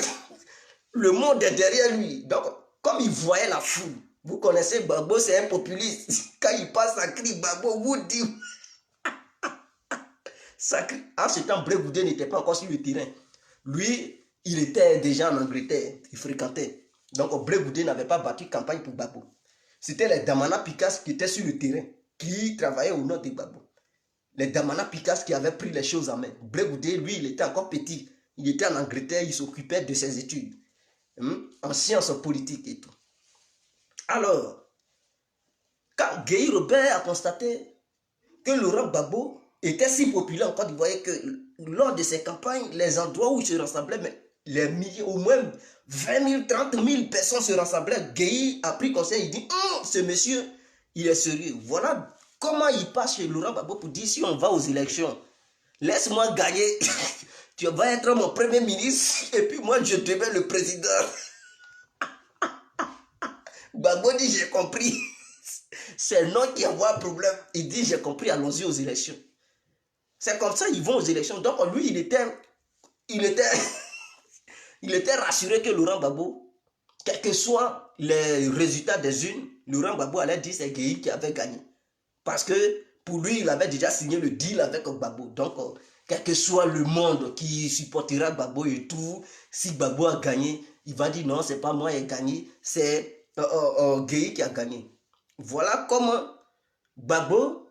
le monde est derrière lui. Donc, comme il voyait la foule, vous connaissez Gbagbo, c'est un populiste. Quand il passe, ça crie Gbagbo, vous dit. Ça crie. En ce temps, Blé Goudé n'était pas encore sur le terrain. Lui, il était déjà en Angleterre, il fréquentait. Donc, Blé Goudé n'avait pas battu campagne pour Gbagbo. C'était les Damana Pikas qui étaient sur le terrain, qui travaillaient au nord de Gbagbo. Les Damana Pikas qui avaient pris les choses en main. Blé Goudé, lui, il était encore petit. Il était en Angleterre, il s'occupait de ses études. En sciences politiques et tout. Alors, quand Guéhi Robert a constaté que Laurent Gbagbo était si populaire en Côte d'Ivoire que lors de ses campagnes, les endroits où il se rassemblait, mais les milliers, au moins 20 000, 30 000 personnes se rassemblaient, Guéhi a pris conseil, il dit, ce monsieur, il est sérieux. Voilà comment il passe chez Laurent Gbagbo pour dire, si on va aux élections, laisse-moi gagner, tu vas être mon premier ministre, et puis moi je deviens le président. Gbagbo dit, j'ai compris. C'est non qui envoie un problème. Il dit, j'ai compris, allons-y aux élections. C'est comme ça, ils vont aux élections. Donc lui, il était rassuré que Laurent Gbagbo, quels que soient les résultats des urnes, Laurent Gbagbo allait dire c'est Guéhi qui avait gagné. Parce que pour lui, il avait déjà signé le deal avec Gbagbo. Donc, quel que soit le monde qui supportera Gbagbo et tout, si Gbagbo a gagné, il va dire non, c'est pas moi qui ai gagné, c'est Guéhi qui a gagné. Voilà comment Gbagbo,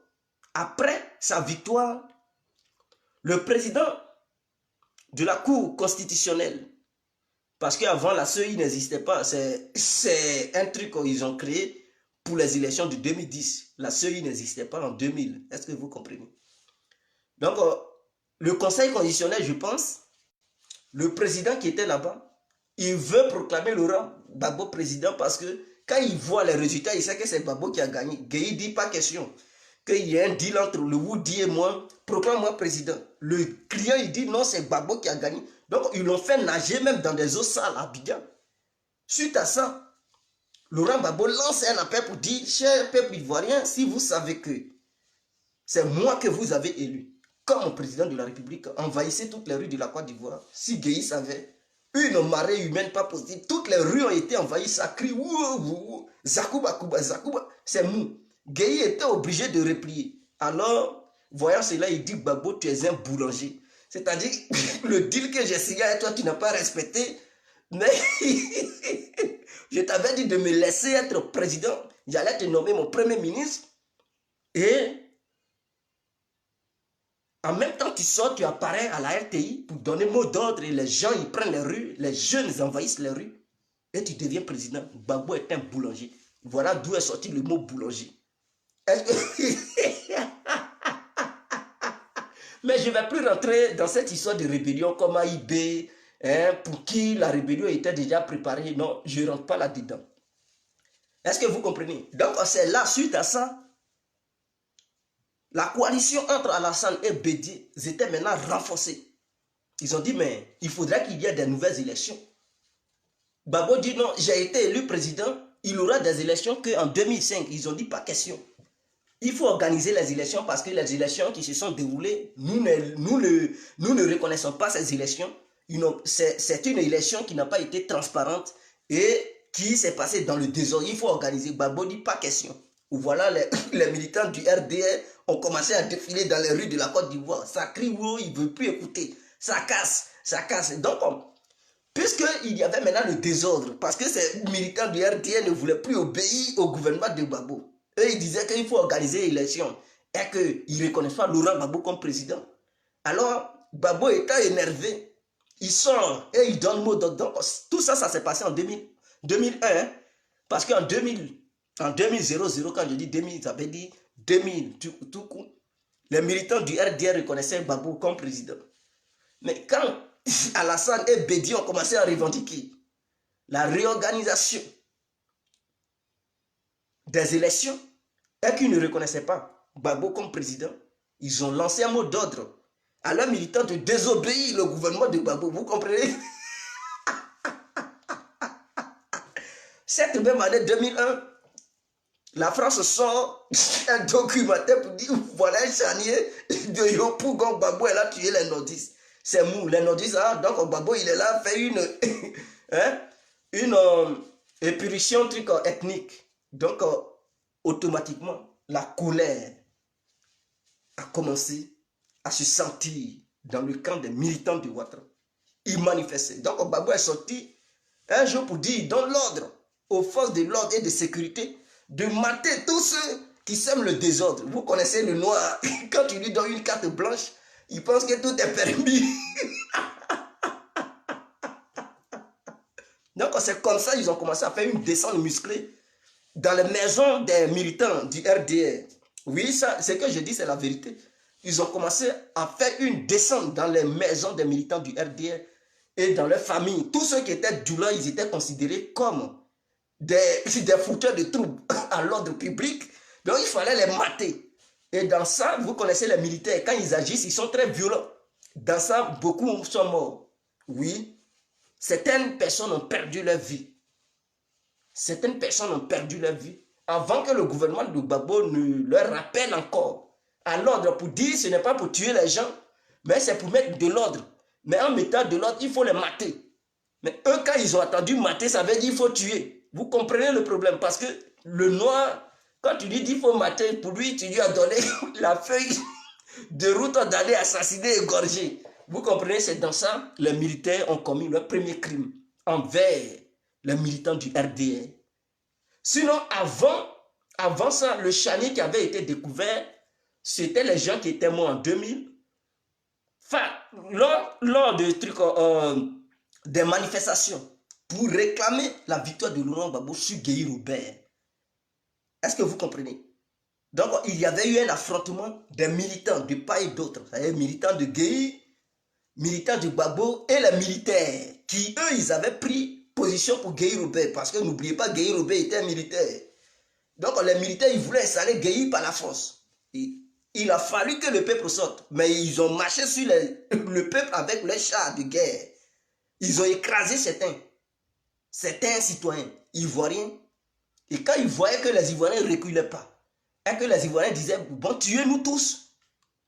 après sa victoire, le président de la Cour constitutionnelle, parce qu'avant la CEI n'existait pas, c'est un truc qu'ils ont créé pour les élections de 2010. La CEI n'existait pas en 2000. Est-ce que vous comprenez? Donc, le Conseil constitutionnel, je pense, le président qui était là-bas, il veut proclamer Laurent Gbagbo président parce que quand il voit les résultats, il sait que c'est Gbagbo qui a gagné. Guéhi dit pas question qu'il y ait un deal entre le Woody et moi, proclame-moi président. Le client, il dit non, c'est Gbagbo qui a gagné. Donc, ils l'ont fait nager même dans des eaux sales à Abidjan. Suite à ça, Laurent Gbagbo lance un appel pour dire, cher peuple ivoirien, si vous savez que c'est moi que vous avez élu comme président de la République, envahissez toutes les rues de la Côte d'Ivoire. Si Guéhi savait, une marée humaine pas possible, toutes les rues ont été envahies, ça crie, wouh, Zakouba, Kouba, Zakouba, c'est mou. Guéhi était obligé de replier. Alors, voyant cela, il dit, Gbagbo, tu es un boulanger. C'est-à-dire, le deal que j'ai signé avec toi, tu n'as pas respecté, mais je t'avais dit de me laisser être président, j'allais te nommer mon premier ministre, et en même temps, tu sors, tu apparais à la RTI pour donner mot d'ordre et les gens, ils prennent les rues, les jeunes envahissent les rues et tu deviens président. Gbagbo est un boulanger. Voilà d'où est sorti le mot boulanger. Mais je ne vais plus rentrer dans cette histoire de rébellion comme AIB, pour qui la rébellion était déjà préparée. Non, je ne rentre pas là-dedans. Est-ce que vous comprenez? Donc, c'est là, suite à ça, la coalition entre Alassane et Bédié était maintenant renforcée. Ils ont dit, mais il faudrait qu'il y ait des nouvelles élections. Gbagbo dit, non, j'ai été élu président, il y aura des élections qu'en 2005. Ils ont dit, pas question. Il faut organiser les élections parce que les élections qui se sont déroulées, nous ne reconnaissons pas ces élections. C'est une élection qui n'a pas été transparente et qui s'est passée dans le désordre. Il faut organiser. Gbagbo dit, pas question. Voilà, les militants du RDR ont commencé à défiler dans les rues de la Côte d'Ivoire. Ça crie, wow, il ne veut plus écouter. Ça casse, ça casse. Donc, puisqu'il y avait maintenant le désordre, parce que ces militants du RDR ne voulaient plus obéir au gouvernement de Gbagbo. Eux, ils disaient qu'il faut organiser l'élection et qu'ils ne reconnaissent pas Laurent Gbagbo comme président. Alors, Gbagbo étant énervé, il sort et il donne mot d'ordre. Donc, tout ça, ça s'est passé en 2001. Hein, parce qu'en 2000, quand je dis 2000, ça veut dire 2000, tout coup. Les militants du RDR reconnaissaient Gbagbo comme président. Mais quand Alassane et Bédié ont commencé à revendiquer la réorganisation des élections et qu'ils ne reconnaissaient pas Gbagbo comme président, ils ont lancé un mot d'ordre à leurs militants de désobéir le gouvernement de Gbagbo. Vous comprenez? Cette même année 2001, La France sort un documentaire pour dire voilà un charnier de Yopougon Gbagbo, elle a tué les nordistes. C'est mou, les nordistes, hein, donc Gbagbo il est là, fait hein, une épurition truc ethnique. Donc automatiquement, la colère a commencé à se sentir dans le camp des militants de Ouattara. Ils manifestaient. Donc Gbagbo est sorti un jour pour dire, dans l'ordre, aux forces de l'ordre et de sécurité, de mater tous ceux qui sèment le désordre. Vous connaissez le noir, quand tu lui donnes une carte blanche, il pense que tout est permis. Donc c'est comme ça qu'ils ont commencé à faire une descente musclée dans les maisons des militants du RDR. Oui, ça, ce que je dis, c'est la vérité. Ils ont commencé à faire une descente dans les maisons des militants du RDR et dans leurs familles. Tous ceux qui étaient douleurs, ils étaient considérés comme des fouteurs de troubles à l'ordre public. Donc il fallait les mater. Et dans ça, vous connaissez les militaires, quand ils agissent, ils sont très violents. Dans ça, beaucoup sont morts. Oui, certaines personnes ont perdu leur vie. Certaines personnes ont perdu leur vie avant que le gouvernement de Gbagbo ne leur rappelle encore à l'ordre pour dire ce n'est pas pour tuer les gens, mais c'est pour mettre de l'ordre. Mais en mettant de l'ordre, il faut les mater. Mais eux, quand ils ont attendu mater, ça veut dire qu'il faut tuer. Vous comprenez le problème? Parce que le noir, quand tu lui dis qu'il faut mater, pour lui, tu lui as donné la feuille de route d'aller assassiner, égorger. Vous comprenez? C'est dans ça que les militaires ont commis leur premier crime envers les militants du RDR. Sinon, avant ça, le charnier qui avait été découvert, c'était les gens qui étaient morts en 2000. Enfin, lors de trucs, des manifestations pour réclamer la victoire de Laurent Gbagbo sur Guéhi Robert. Est-ce que vous comprenez? Donc, il y avait eu un affrontement des militants de part et d'autre. C'est-à-dire militants de Guéhi, militants de Gbagbo et les militaires qui, eux, ils avaient pris position pour Guéhi Robert. Parce que n'oubliez pas, Guéhi Robert était un militaire. Donc, les militaires, ils voulaient installer Guéhi par la force. Et il a fallu que le peuple sorte. Mais ils ont marché sur le peuple avec les chars de guerre. Ils ont écrasé certains citoyens ivoiriens. Et quand ils voyaient que les Ivoiriens ne reculaient pas, et que les Ivoiriens disaient, bon, tuez-nous tous,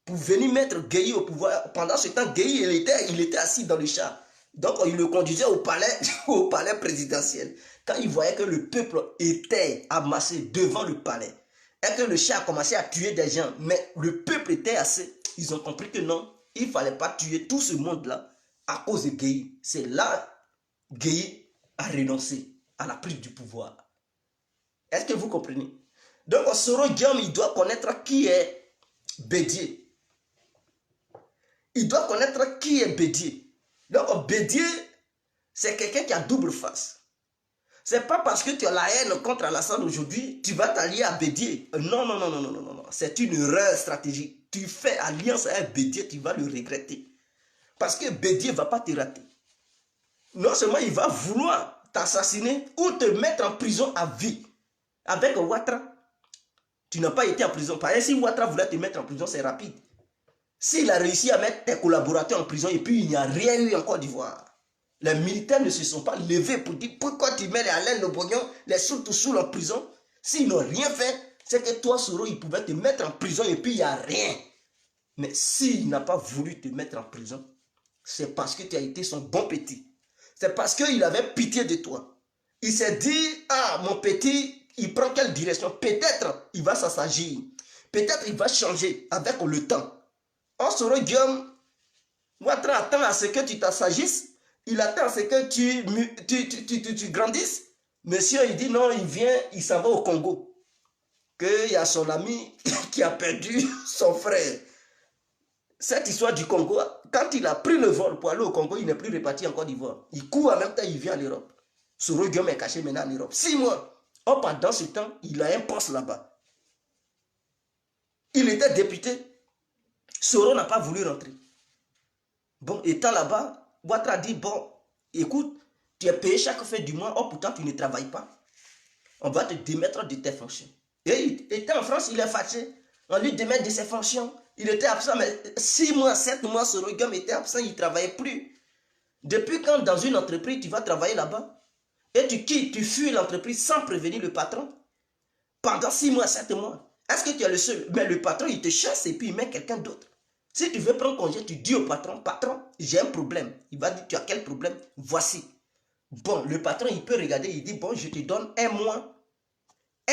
pour venir mettre Guéhi au pouvoir. Pendant ce temps, Guéhi, il était assis dans le char. Donc, il le conduisait au palais présidentiel. Quand ils voyaient que le peuple était amassé devant le palais, et que le char commençait à tuer des gens, mais le peuple était assez, ils ont compris que non, il ne fallait pas tuer tout ce monde-là à cause de Guéhi. C'est là que Guéhi a renoncé à la prise du pouvoir. Est-ce que vous comprenez? Donc, Soro Guillaume, il doit connaître qui est Bédié. Il doit connaître qui est Bédié. Donc, Bédié, c'est quelqu'un qui a double face. C'est pas parce que tu as la haine contre Alassane aujourd'hui, tu vas t'allier à Bédié. Non, non, non, non, non, non, non. C'est une erreur stratégique. Tu fais alliance avec Bédié, tu vas le regretter. Parce que Bédié ne va pas te rater. Non seulement il va vouloir t'assassiner ou te mettre en prison à vie. Avec Ouattara, tu n'as pas été en prison. Par exemple, si Ouattara voulait te mettre en prison, c'est rapide. S'il a réussi à mettre tes collaborateurs en prison et puis il n'y a rien eu en Côte d'Ivoire, les militaires ne se sont pas levés pour dire pourquoi tu mets les Alain Le Bognon, les Soultousoul en prison. S'ils n'ont rien fait, c'est que toi, Soro, il pouvait te mettre en prison et puis il n'y a rien. Mais s'il n'a pas voulu te mettre en prison, c'est parce que tu as été son bon petit. C'est parce qu'il avait pitié de toi. Il s'est dit, ah, mon petit, il prend quelle direction? Peut-être il va s'assagir. Peut-être il va changer avec le temps. Or, Soro Guillaume, Ouattara attend à ce que tu t'assagisses. Il attend à ce que tu grandisses. Monsieur, il dit non, il vient, il s'en va au Congo. Qu'il y a son ami qui a perdu son frère. Cette histoire du Congo, quand il a pris le vol pour aller au Congo, il n'est plus reparti en Côte d'Ivoire. Il court en même temps, il vient en Europe. Soro Guillaume est caché maintenant en Europe. 6 mois. Or, pendant ce temps, il a un poste là-bas. Il était député. Soro n'a pas voulu rentrer. Bon, étant là-bas, Ouattara dit, bon, écoute, tu es payé chaque fin du mois, or pourtant tu ne travailles pas. On va te démettre de tes fonctions. Et il était en France, il est fâché. On lui démet de ses fonctions. Il était absent, mais 6 mois, 7 mois, Soro Guillaume était absent, il ne travaillait plus. Depuis quand dans une entreprise, tu vas travailler là-bas et tu quittes, tu fuis l'entreprise sans prévenir le patron? pendant 6 mois, 7 mois. Est-ce que tu es le seul? Mais le patron, il te chasse et puis il met quelqu'un d'autre. Si tu veux prendre congé, tu dis au patron, patron, j'ai un problème. Il va dire, tu as quel problème? Voici. Bon, le patron, il peut regarder, il dit, bon, je te donne 1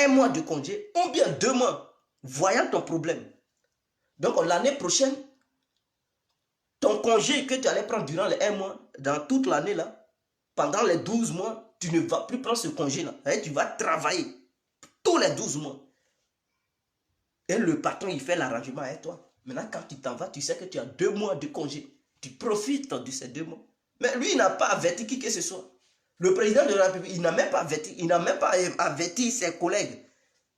mois de congé, ou bien 2 mois, voyant ton problème. Donc, l'année prochaine, ton congé que tu allais prendre durant les 1 mois, dans toute l'année là, pendant les 12 mois, tu ne vas plus prendre ce congé-là. Tu vas travailler tous les 12 mois. Et le patron, il fait l'arrangement avec toi. Maintenant, quand tu t'en vas, tu sais que tu as 2 mois de congé. Tu profites de ces 2 mois. Mais lui, il n'a pas averti qui que ce soit. Le président de la République, il n'a même pas averti ses collègues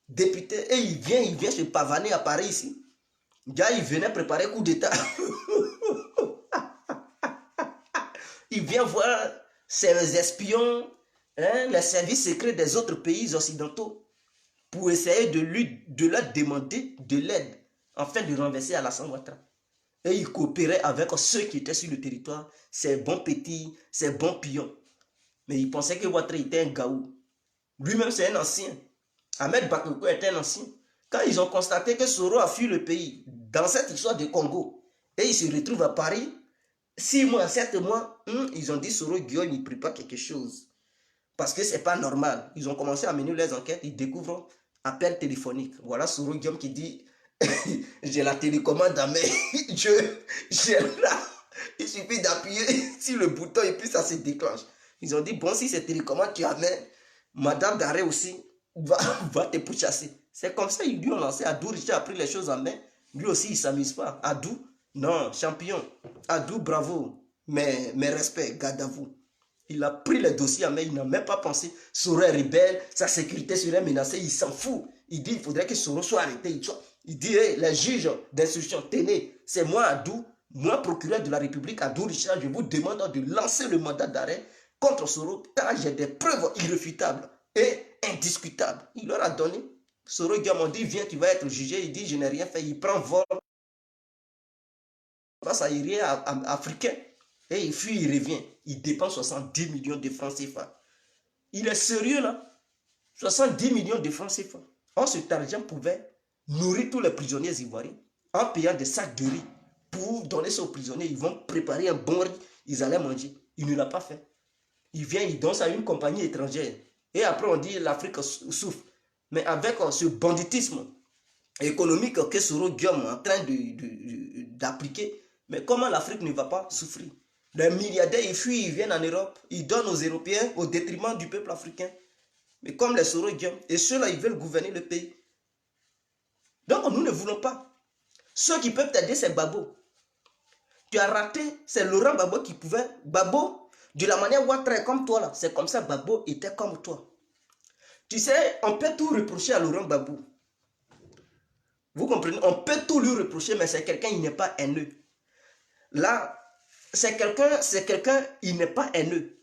députés. Et il vient se pavaner à Paris ici. Gars, il venait préparer coup d'État. Il vient voir ses espions, les services secrets des autres pays occidentaux pour essayer de leur demander de l'aide afin de renverser Alassane Ouattara. Et il coopérait avec ceux qui étaient sur le territoire, ces bons petits, ces bons pions. Mais il pensait que Ouattara était un gaou. Lui-même, c'est un ancien. Ahmed Bakayoko était un ancien. Quand ils ont constaté que Soro a fui le pays dans cette histoire de Congo, et il se retrouve à Paris, 6 mois, 7 mois, ils ont dit Soro Guillaume, il prépare quelque chose. Parce que c'est pas normal. Ils ont commencé à mener les enquêtes, ils découvrent appel téléphonique. Voilà Soro Guillaume qui dit j'ai la télécommande à main, j'ai là. Il suffit d'appuyer sur le bouton et puis ça se déclenche. Ils ont dit bon, si c'est télécommande tu as main, Madame Daré aussi va te pourchasser. C'est comme ça ils lui ont lancé. Adou Richard a pris les choses en main. Lui aussi il ne s'amuse pas. Adou, non, champion. Adou, bravo. Mais respect, garde à vous. Il a pris les dossiers en main, il n'a même pas pensé. Soro est rebelle, sa sécurité serait menacée, il s'en fout. Il dit il faudrait que Soro soit arrêté. Il dit hey, les juges d'instruction, tenez, c'est moi Adou, moi procureur de la République, Adou Richard, je vous demande de lancer le mandat d'arrêt contre Soro car j'ai des preuves irréfutables et indiscutables. Il leur a donné. Soro Guillaume dit viens, tu vas être jugé. Il dit je n'ai rien fait. Il prend vol face aérien africain et il fuit, il revient. Il dépense 70 millions de francs CFA. Il est sérieux là. 70 millions de francs CFA. Or, cet argent pouvait nourrir tous les prisonniers ivoiriens en payant des sacs de riz pour donner ça aux prisonniers. Ils vont préparer un bon riz, ils allaient manger. Il ne l'a pas fait. Il vient, il donne ça à une compagnie étrangère. Et après, on dit l'Afrique souffre. Mais avec ce banditisme économique que Soro Guillaume est en train d'appliquer, mais comment l'Afrique ne va pas souffrir? Les milliardaires, ils fuient, ils viennent en Europe, ils donnent aux Européens au détriment du peuple africain. Mais comme les Soro Guillaume, et ceux-là, ils veulent gouverner le pays. Donc, nous ne voulons pas. Ceux qui peuvent t'aider, c'est Babo. Tu as raté, c'est Laurent Babo qui pouvait. Babo, de la manière Ouattara est comme toi, là, c'est comme ça, Babo était comme toi. Tu sais, on peut tout reprocher à Laurent Gbagbo. Vous comprenez? On peut tout lui reprocher, mais c'est quelqu'un, il n'est pas haineux. Là, c'est quelqu'un, il n'est pas haineux.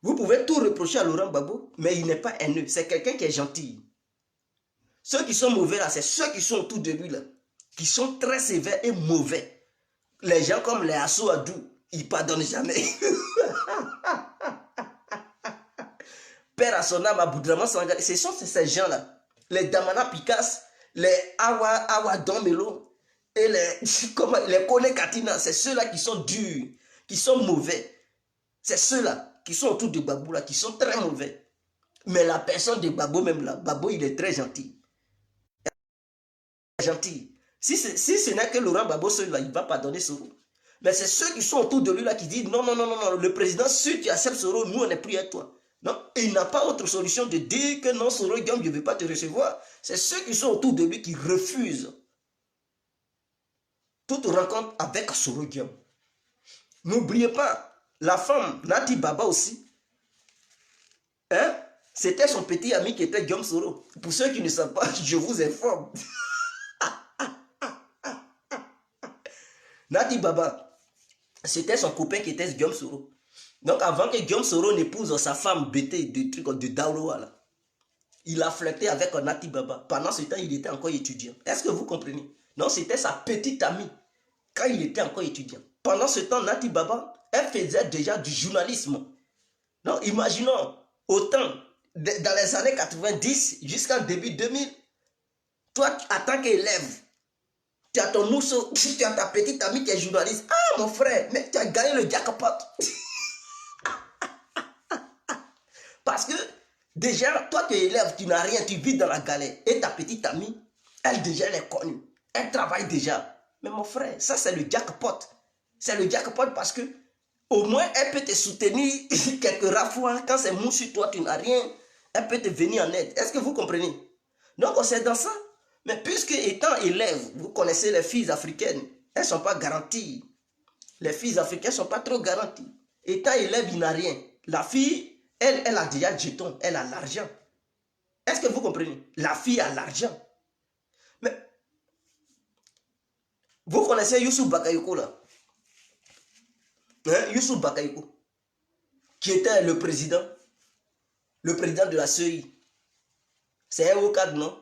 Vous pouvez tout reprocher à Laurent Gbagbo, mais il n'est pas haineux. C'est quelqu'un qui est gentil. Ceux qui sont mauvais là, c'est ceux qui sont autour de lui là, qui sont très sévères et mauvais. Les gens comme les Assou Adou, ils ne pardonnent jamais. Père Assona, Maboudraman Sangale, ce sont ces gens-là. Les Damana Pikas, les Awa Domelo et les Kone Katina, c'est ceux-là qui sont durs, qui sont mauvais. C'est ceux-là qui sont autour de Gbagbo là, qui sont très mauvais. Mais la personne de Gbagbo même là, Gbagbo il est très gentil. Gentil. Si ce n'est que Laurent Gbagbo seul là, il ne va pas donner Soro. Mais c'est ceux qui sont autour de lui là qui disent non, le président, si tu acceptes Soro, nous on n'est plus avec toi. Non, il n'a pas autre solution de dire que non, Soro Guillaume, je ne vais pas te recevoir. C'est ceux qui sont autour de lui qui refusent toute rencontre avec Soro Guillaume. N'oubliez pas, la femme, Nati Baba aussi, hein, c'était son petit ami qui était Guillaume Soro. Pour ceux qui ne savent pas, je vous informe. Nati Baba, c'était son copain qui était Guillaume Soro. Donc avant que Guillaume Soro n'épouse sa femme bêtée de Daouloa, là, il a flirté avec Nati Baba. Pendant ce temps, il était encore étudiant. Est-ce que vous comprenez? Non, c'était sa petite amie quand il était encore étudiant. Pendant ce temps, Nati Baba, elle faisait déjà du journalisme. Non, imaginons, autant, dans les années 90 jusqu'en début 2000, toi, en tant qu'élève, tu as ton mousseau, tu as ta petite amie qui est journaliste. Ah, mon frère, mais tu as gagné le jackpot. Parce que déjà, toi qui es élève, tu n'as rien, tu vis dans la galère. Et ta petite amie, elle déjà, elle est connue. Elle travaille déjà. Mais mon frère, ça c'est le jackpot. C'est le jackpot parce que au moins elle peut te soutenir quelques fois. Quand c'est mou sur toi, tu n'as rien. Elle peut te venir en aide. Est-ce que vous comprenez? Donc c'est dans ça. Mais puisque étant élève, vous connaissez les filles africaines, elles ne sont pas garanties. Les filles africaines ne sont pas trop garanties. Étant élève, il n'a rien. La fille, elle a déjà le jeton, elle a l'argent. Est-ce que vous comprenez? La fille a l'argent. Mais vous connaissez Youssou Bakayoko là? Hein? Youssou Bakayoko, qui était le président de la CEI. C'est un haut cadre, non?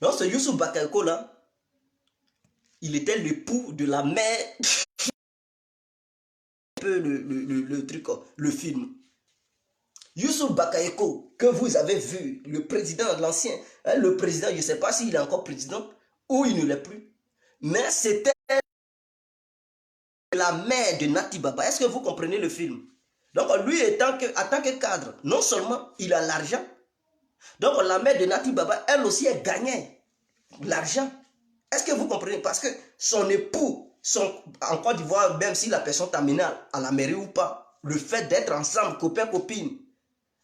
Non, ce Youssou Bakayoko là, il était l'époux de la mère. Le truc, le film. Youssou Bakayoko, que vous avez vu, le président, l'ancien, hein, le président, je ne sais pas s'il est encore président ou il ne l'est plus, mais c'était la mère de Nati Baba. Est-ce que vous comprenez le film? Donc lui, en tant que cadre, non seulement il a l'argent, donc la mère de Nati Baba, elle aussi, elle gagnait l'argent. Est-ce que vous comprenez? Parce que son époux, en Côte d'Ivoire, même si la personne t'amène à la mairie ou pas, le fait d'être ensemble, copain, copine,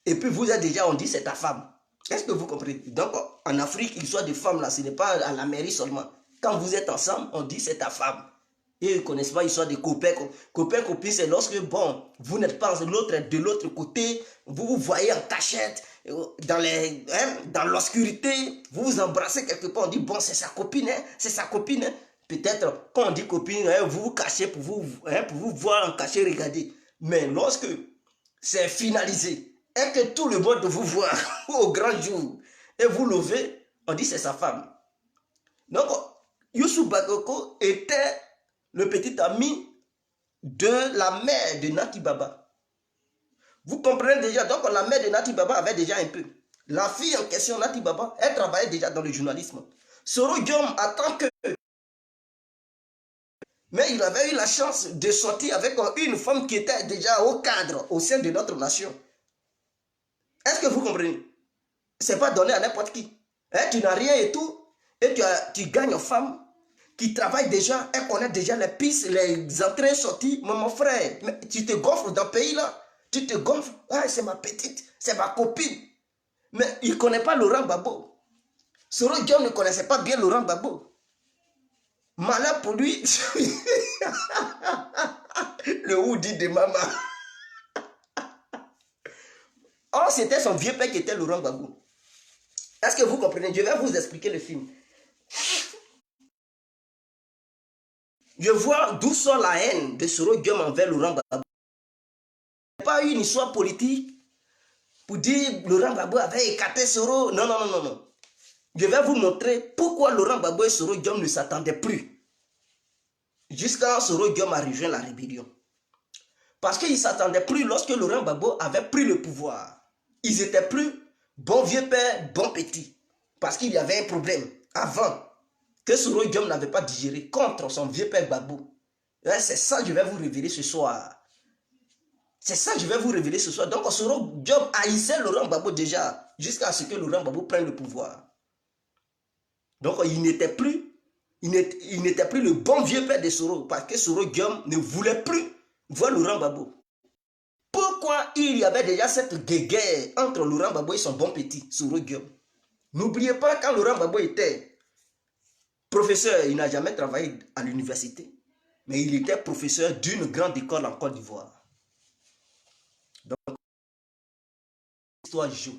et puis vous êtes déjà, on dit c'est ta femme. Est-ce que vous comprenez? Donc en Afrique, l'histoire des femmes là, ce n'est pas à la mairie seulement. Quand vous êtes ensemble, on dit c'est ta femme. Et ils ne connaissent pas l'histoire des copains. Copains, copines, c'est lorsque, bon, vous n'êtes pas l'autre de l'autre côté, vous vous voyez en cachette, dans l'obscurité, vous vous embrassez quelque part, on dit, bon, c'est sa copine, hein, c'est sa copine. Hein. Peut-être, quand on dit copine, hein, vous vous cachez pour vous voir en cachet, regarder. Mais lorsque c'est finalisé, et que tout le monde vous voit au grand jour, et vous levez, on dit c'est sa femme. Donc, Youssou Bakayoko était le petit ami de la mère de Nati Baba. Vous comprenez déjà, donc la mère de Nati Baba avait déjà un peu. La fille en question, Nati Baba, elle travaillait déjà dans le journalisme. Soro Diom, en tant que... Mais il avait eu la chance de sortir avec une femme qui était déjà au cadre, au sein de notre nation. Est-ce que vous comprenez? Ce n'est pas donné à n'importe qui. Hein, tu n'as rien et tout, et tu gagnes une femme qui travaille déjà, elle connaît déjà les pistes, les entrées et sorties. Mon frère, mais tu te gonfles dans le pays là. Tu te gonfles. Ah, c'est ma petite, c'est ma copine. Mais il ne connaît pas Laurent Gbagbo. Soro Diom ne connaissait pas bien Laurent Gbagbo. Malin pour lui. Le hoodie de maman. Oh, c'était son vieux père qui était Laurent Gbagbo. Est-ce que vous comprenez? Je vais vous expliquer le film. Je vois d'où sort la haine de Soro Diom envers Laurent Gbagbo. Ce n'est pas une histoire politique pour dire Laurent Gbagbo avait écarté Soro. Non, non, non, non, non. Je vais vous montrer pourquoi Laurent Gbagbo et Soro Diom ne s'attendaient plus. Jusqu'à Soro Diom a rejoint la rébellion. Parce qu'ils ne s'attendaient plus lorsque Laurent Gbagbo avait pris le pouvoir. Ils étaient plus bon vieux père, bon petit. Parce qu'il y avait un problème avant que Soro Diom n'avait pas digéré contre son vieux père Gbagbo. C'est ça que je vais vous révéler ce soir. C'est ça que je vais vous révéler ce soir. Donc Soro Diom haïssait Laurent Gbagbo déjà, jusqu'à ce que Laurent Gbagbo prenne le pouvoir. Donc il n'était plus le bon vieux père de Soro, parce que Soro Diom ne voulait plus voir Laurent Gbagbo. Pourquoi il y avait déjà cette guerre entre Laurent Gbagbo et son bon petit, Soro Diom? N'oubliez pas, quand Laurent Gbagbo était professeur, il n'a jamais travaillé à l'université, mais il était professeur d'une grande école en Côte d'Ivoire. Donc, l'histoire joue.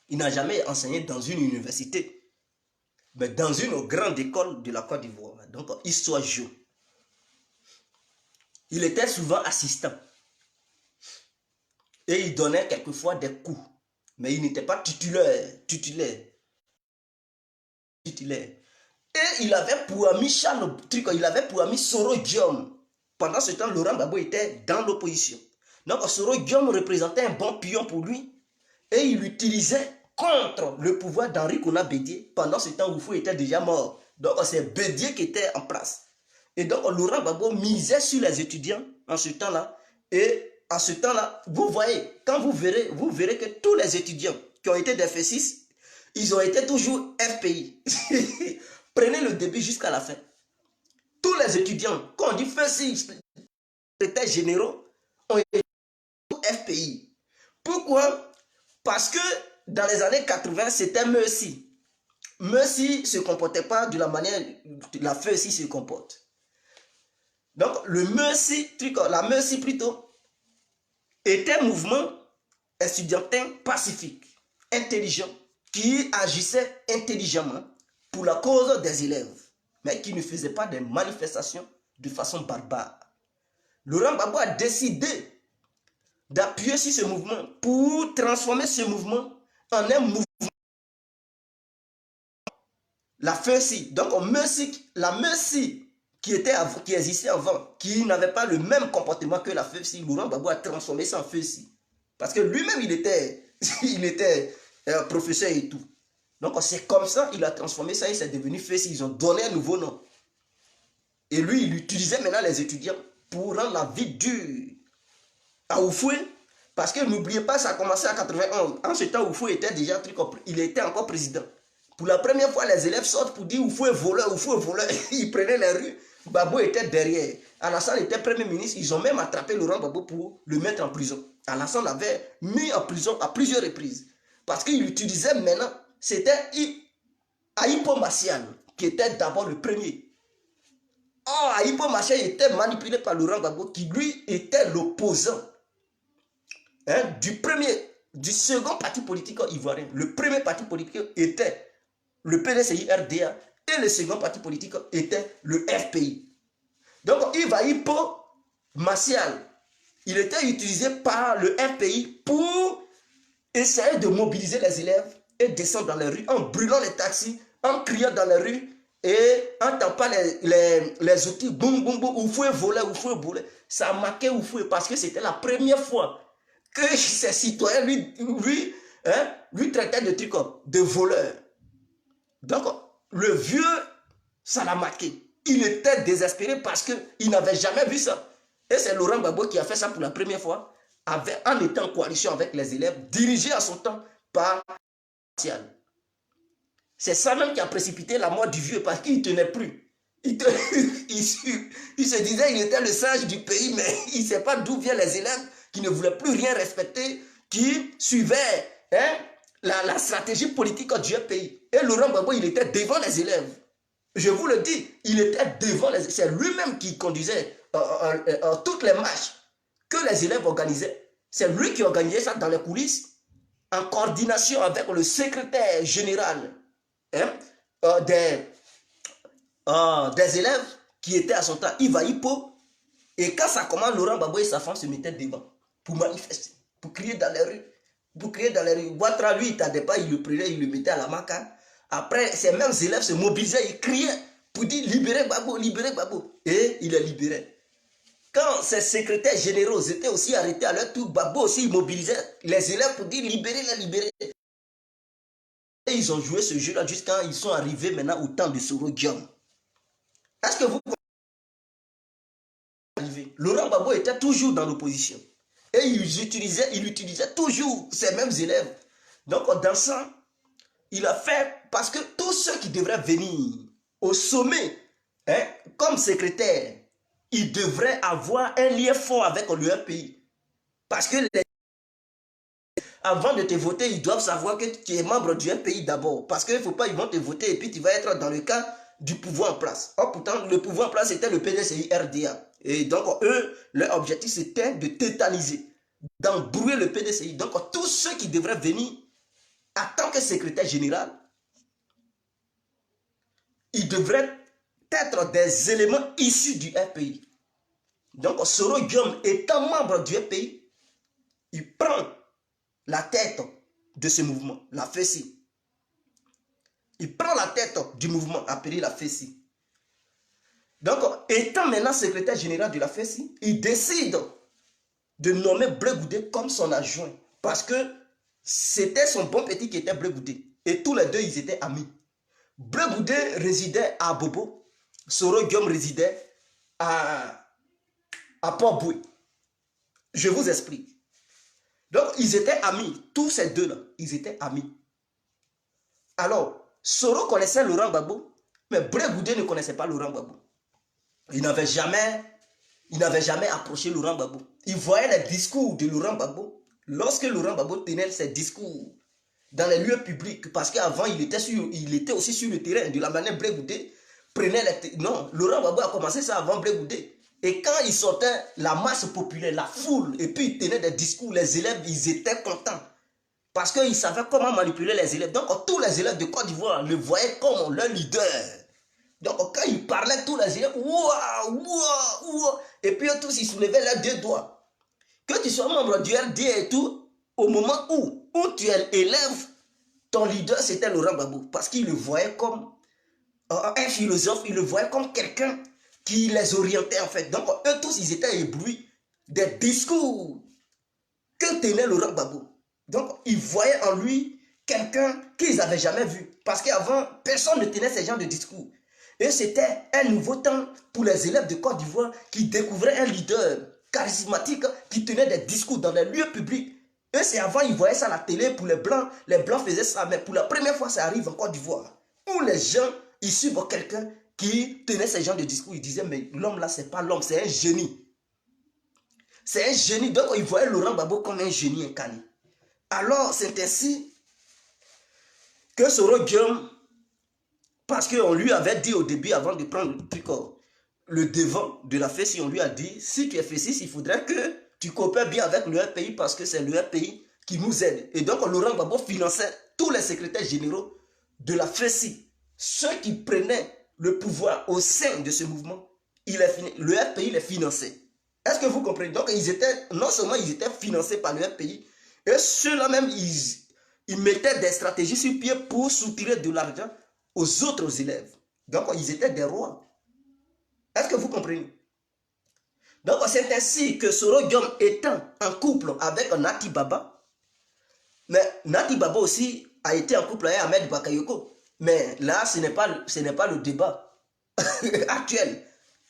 Il n'a jamais enseigné dans une université, mais dans une grande école de la Côte d'Ivoire. Donc, histoire joue. Il était souvent assistant. Et il donnait quelquefois des coups. Mais il n'était pas titulaire. Et il avait pour ami il avait pour ami Soro Diom. Pendant ce temps, Laurent Gbagbo était dans l'opposition. Donc Soro Guillaume représentait un bon pion pour lui et il l'utilisait contre le pouvoir d'Henri Konan Bédié pendant ce temps où Oufoué était déjà mort. Donc c'est Bédié qui était en place. Et donc Laurent Gbagbo misait sur les étudiants en ce temps-là. Et en ce temps-là, vous voyez, quand vous verrez que tous les étudiants qui ont été des FESIS, ils ont été toujours FPI. Prenez le début jusqu'à la fin. Tous les étudiants, quand on dit FESIS, secrétaires généraux, ont été FPI. Pourquoi? Parce que dans les années 80, c'était Mercy. Mercy ne se comportait pas de la manière que la FESI se comporte. Donc, le Mercy, la Mercy plutôt, était un mouvement estudiantin pacifique, intelligent, qui agissait intelligemment pour la cause des élèves, mais qui ne faisait pas des manifestations de façon barbare. Laurent Gbagbo a décidé d'appuyer sur ce mouvement pour transformer ce mouvement en un mouvement. La FESI, donc la Mercy qui existait avant, qui n'avait pas le même comportement que la FESI, Laurent Gbagbo a transformé ça en FESI. Parce que lui-même, il était professeur et tout. Donc c'est comme ça, il a transformé ça, il s'est devenu FESI. Ils ont donné un nouveau nom. Et lui, il utilisait maintenant les étudiants pour rendre la vie dure à Oufoué. Parce que n'oubliez pas, ça a commencé en 91. En ce temps, Oufoué était déjà il était encore président. Pour la première fois, les élèves sortent pour dire Oufoué voleur, Oufoué voleur. Ils prenaient les rues. Gbagbo était derrière. Alassane était premier ministre. Ils ont même attrapé Laurent Gbagbo pour le mettre en prison. Alassane l'avait mis en prison à plusieurs reprises. Parce qu'il utilisait maintenant, c'était Aïpo Massian qui était d'abord le premier. Oh, Aïpo Massian était manipulé par Laurent Gbagbo qui lui était l'opposant du second parti politique ivoirien. Le premier parti politique était le PDCI-RDA et le second parti politique était le FPI. Donc, Aïpo Massian, il était utilisé par le FPI pour essayer de mobiliser les élèves et descendre dans les rues en brûlant les taxis, en criant dans les rues et en tapant les outils boum boum boum, Oufoué volait, Oufoué volait. Ça a marqué Oufoué parce que c'était la première fois que ces citoyens lui traitaient de trucs de voleur. Donc, le vieux, ça l'a marqué. Il était désespéré parce qu'il n'avait jamais vu ça. Et c'est Laurent Gbagbo qui a fait ça pour la première fois, en étant en coalition avec les élèves, dirigé à son temps par Martial. C'est ça même qui a précipité la mort du vieux parce qu'il ne tenait plus. Il se disait qu'il était le sage du pays, mais il ne sait pas d'où viennent les élèves qui ne voulaient plus rien respecter, qui suivaient la stratégie politique du pays. Et Laurent Gbagbo, il était devant les élèves. Je vous le dis, il était devant les élèves. C'est lui-même qui conduisait toutes les marches que les élèves organisaient. C'est lui qui organisait ça dans les coulisses, en coordination avec le secrétaire général des élèves qui étaient à son temps, Iva Hippo. Et quand ça commence, Laurent Gbagbo et sa femme se mettaient devant pour manifester, pour crier dans les rues. Pour crier dans les rues. Ouattara, lui, il ne tardait pas, il le prenait, il le mettait à la maca. Après, ces mêmes élèves se mobilisaient, ils criaient pour dire libérez Gbagbo, libérez Gbagbo. Et il est libéré. Quand ces secrétaires généraux étaient aussi arrêtés à leur tour, Gbagbo aussi mobilisait les élèves pour dire libérez-les, libérez. Et ils ont joué ce jeu-là jusqu'à ils sont arrivés maintenant au temps de Soro Guillaume. Est-ce que vous comprenez? Laurent Gbagbo était toujours dans l'opposition. Et il utilisait toujours ces mêmes élèves. Donc, dans ça, il a fait, parce que tous ceux qui devraient venir au sommet, comme secrétaire, ils devraient avoir un lien fort avec le pays. Parce que avant de te voter, ils doivent savoir que tu es membre du pays d'abord. Parce qu'il ne faut pas, ils vont te voter et puis tu vas être dans le cas du pouvoir en place. Or, pourtant, le pouvoir en place, c'était le PDCI-RDA. Et donc, eux, leur objectif, c'était de tétaniser, d'embrouiller le PDCI. Donc, tous ceux qui devraient venir en tant que secrétaire général, ils devraient être des éléments issus du RPI. Donc, Soro Guillaume, étant membre du RPI, il prend la tête de ce mouvement, la FESI. Il prend la tête du mouvement appelé la FESI. Donc, étant maintenant secrétaire général de la FESI, il décide de nommer Blé Goudé comme son adjoint. Parce que c'était son bon petit qui était Blé Goudé. Et tous les deux, ils étaient amis. Blé Goudé résidait à Bobo. Soro Guillaume résidait à Port-Boué. Je vous explique. Donc, ils étaient amis. Tous ces deux-là, ils étaient amis. Alors, Soro connaissait Laurent Gbagbo, mais Blé Goudé ne connaissait pas Laurent Gbagbo. Il n'avait jamais approché Laurent Gbagbo. Il voyait les discours de Laurent Gbagbo lorsque Laurent Gbagbo tenait ses discours dans les lieux publics, parce qu'avant, il était aussi sur le terrain. De la manière Blé Goudé prenait les... Non, Laurent Gbagbo a commencé ça avant Blé Goudé. Et quand il sortait, la masse populaire, la foule, et puis il tenait des discours, les élèves, ils étaient contents. Parce qu'ils savaient comment manipuler les élèves. Donc, tous les élèves de Côte d'Ivoire le voyaient comme leur leader. Donc, quand il parlait, tous les élèves, waouh, waouh, waouh. Et puis, tous, ils soulevaient leurs deux doigts. Que tu sois membre du RD et tout, au moment où tu es élève, ton leader, c'était Laurent Gbagbo. Parce qu'il le voyait comme un philosophe, il le voyait comme quelqu'un qui les orientait, en fait. Donc, eux tous, ils étaient éblouis des discours que tenait Laurent Gbagbo. Donc, ils voyaient en lui quelqu'un qu'ils n'avaient jamais vu. Parce qu'avant, personne ne tenait ce genre de discours. Et c'était un nouveau temps pour les élèves de Côte d'Ivoire qui découvraient un leader charismatique qui tenait des discours dans les lieux publics. Et c'est avant, ils voyaient ça à la télé pour les Blancs faisaient ça. Mais pour la première fois, ça arrive en Côte d'Ivoire. Où les gens, ils suivent quelqu'un qui tenait ce genre de discours. Ils disaient, mais l'homme là, c'est pas l'homme, c'est un génie. C'est un génie. Donc, ils voyaient Laurent Gbagbo comme un génie incarné. Alors, c'est ainsi que Soro Guillaume, parce qu'on lui avait dit au début, avant de prendre le devant de la fesse, on lui a dit, si tu es fessiste, il faudrait que tu coopères bien avec le RPI parce que c'est le RPI qui nous aide. Et donc, Laurent Gbagbo finançait tous les secrétaires généraux de la FESI. Ceux qui prenaient le pouvoir au sein de ce mouvement, le RPI les finançait. Est-ce que vous comprenez? Donc, non seulement ils étaient financés par le RPI, et ceux-là même, ils mettaient des stratégies sur pied pour soutirer de l'argent aux autres élèves. Donc, ils étaient des rois. Est-ce que vous comprenez? Donc, c'est ainsi que Soro Guillaume étant en couple avec Nati Baba, mais Nati Baba aussi a été en couple avec Ahmed Bakayoko. Mais là, ce n'est pas le débat actuel.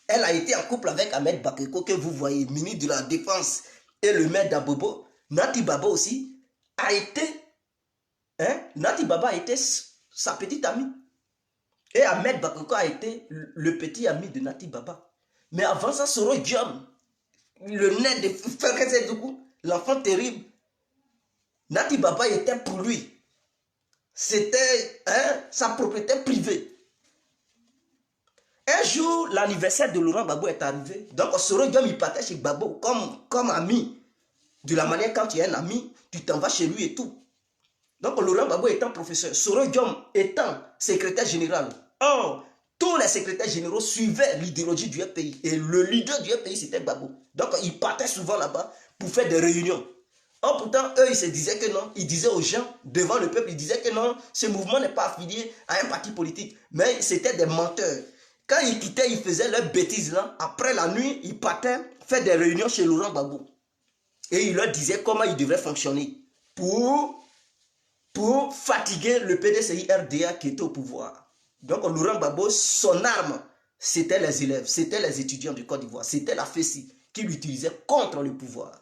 Elle a été en couple avec Ahmed Bakayoko, que vous voyez, ministre de la Défense et le maire d'Abobo. Nati Baba aussi a été, Nati Baba a été sa petite amie. Et Ahmed Bakayoko a été le petit ami de Nati Baba. Mais avant ça, Soro Guillaume, le nez de Ferguson Dougou, l'enfant terrible, Nati Baba était pour lui. C'était sa propriété privée. Un jour, l'anniversaire de Laurent Gbagbo est arrivé. Donc, Soro Guillaume, il partait chez Gbagbo comme ami. De la manière, quand tu es un ami, tu t'en vas chez lui et tout. Donc, Laurent Gbagbo étant professeur, Soro Guillaume étant secrétaire général. Or, tous les secrétaires généraux suivaient l'idéologie du pays. Et le leader du pays, c'était Gbagbo. Donc, ils partaient souvent là-bas pour faire des réunions. Or, pourtant, eux, ils se disaient que non. Ils disaient aux gens, devant le peuple, ils disaient que non, ce mouvement n'est pas affilié à un parti politique. Mais c'était des menteurs. Quand ils quittaient, ils faisaient leurs bêtises là. Après la nuit, ils partaient faire des réunions chez Laurent Gbagbo. Et ils leur disaient comment ils devraient fonctionner pour fatiguer le PDCI-RDA qui était au pouvoir. Donc, Laurent Gbagbo, son arme, c'était les élèves, c'était les étudiants du Côte d'Ivoire, c'était la FESI qui l'utilisait contre le pouvoir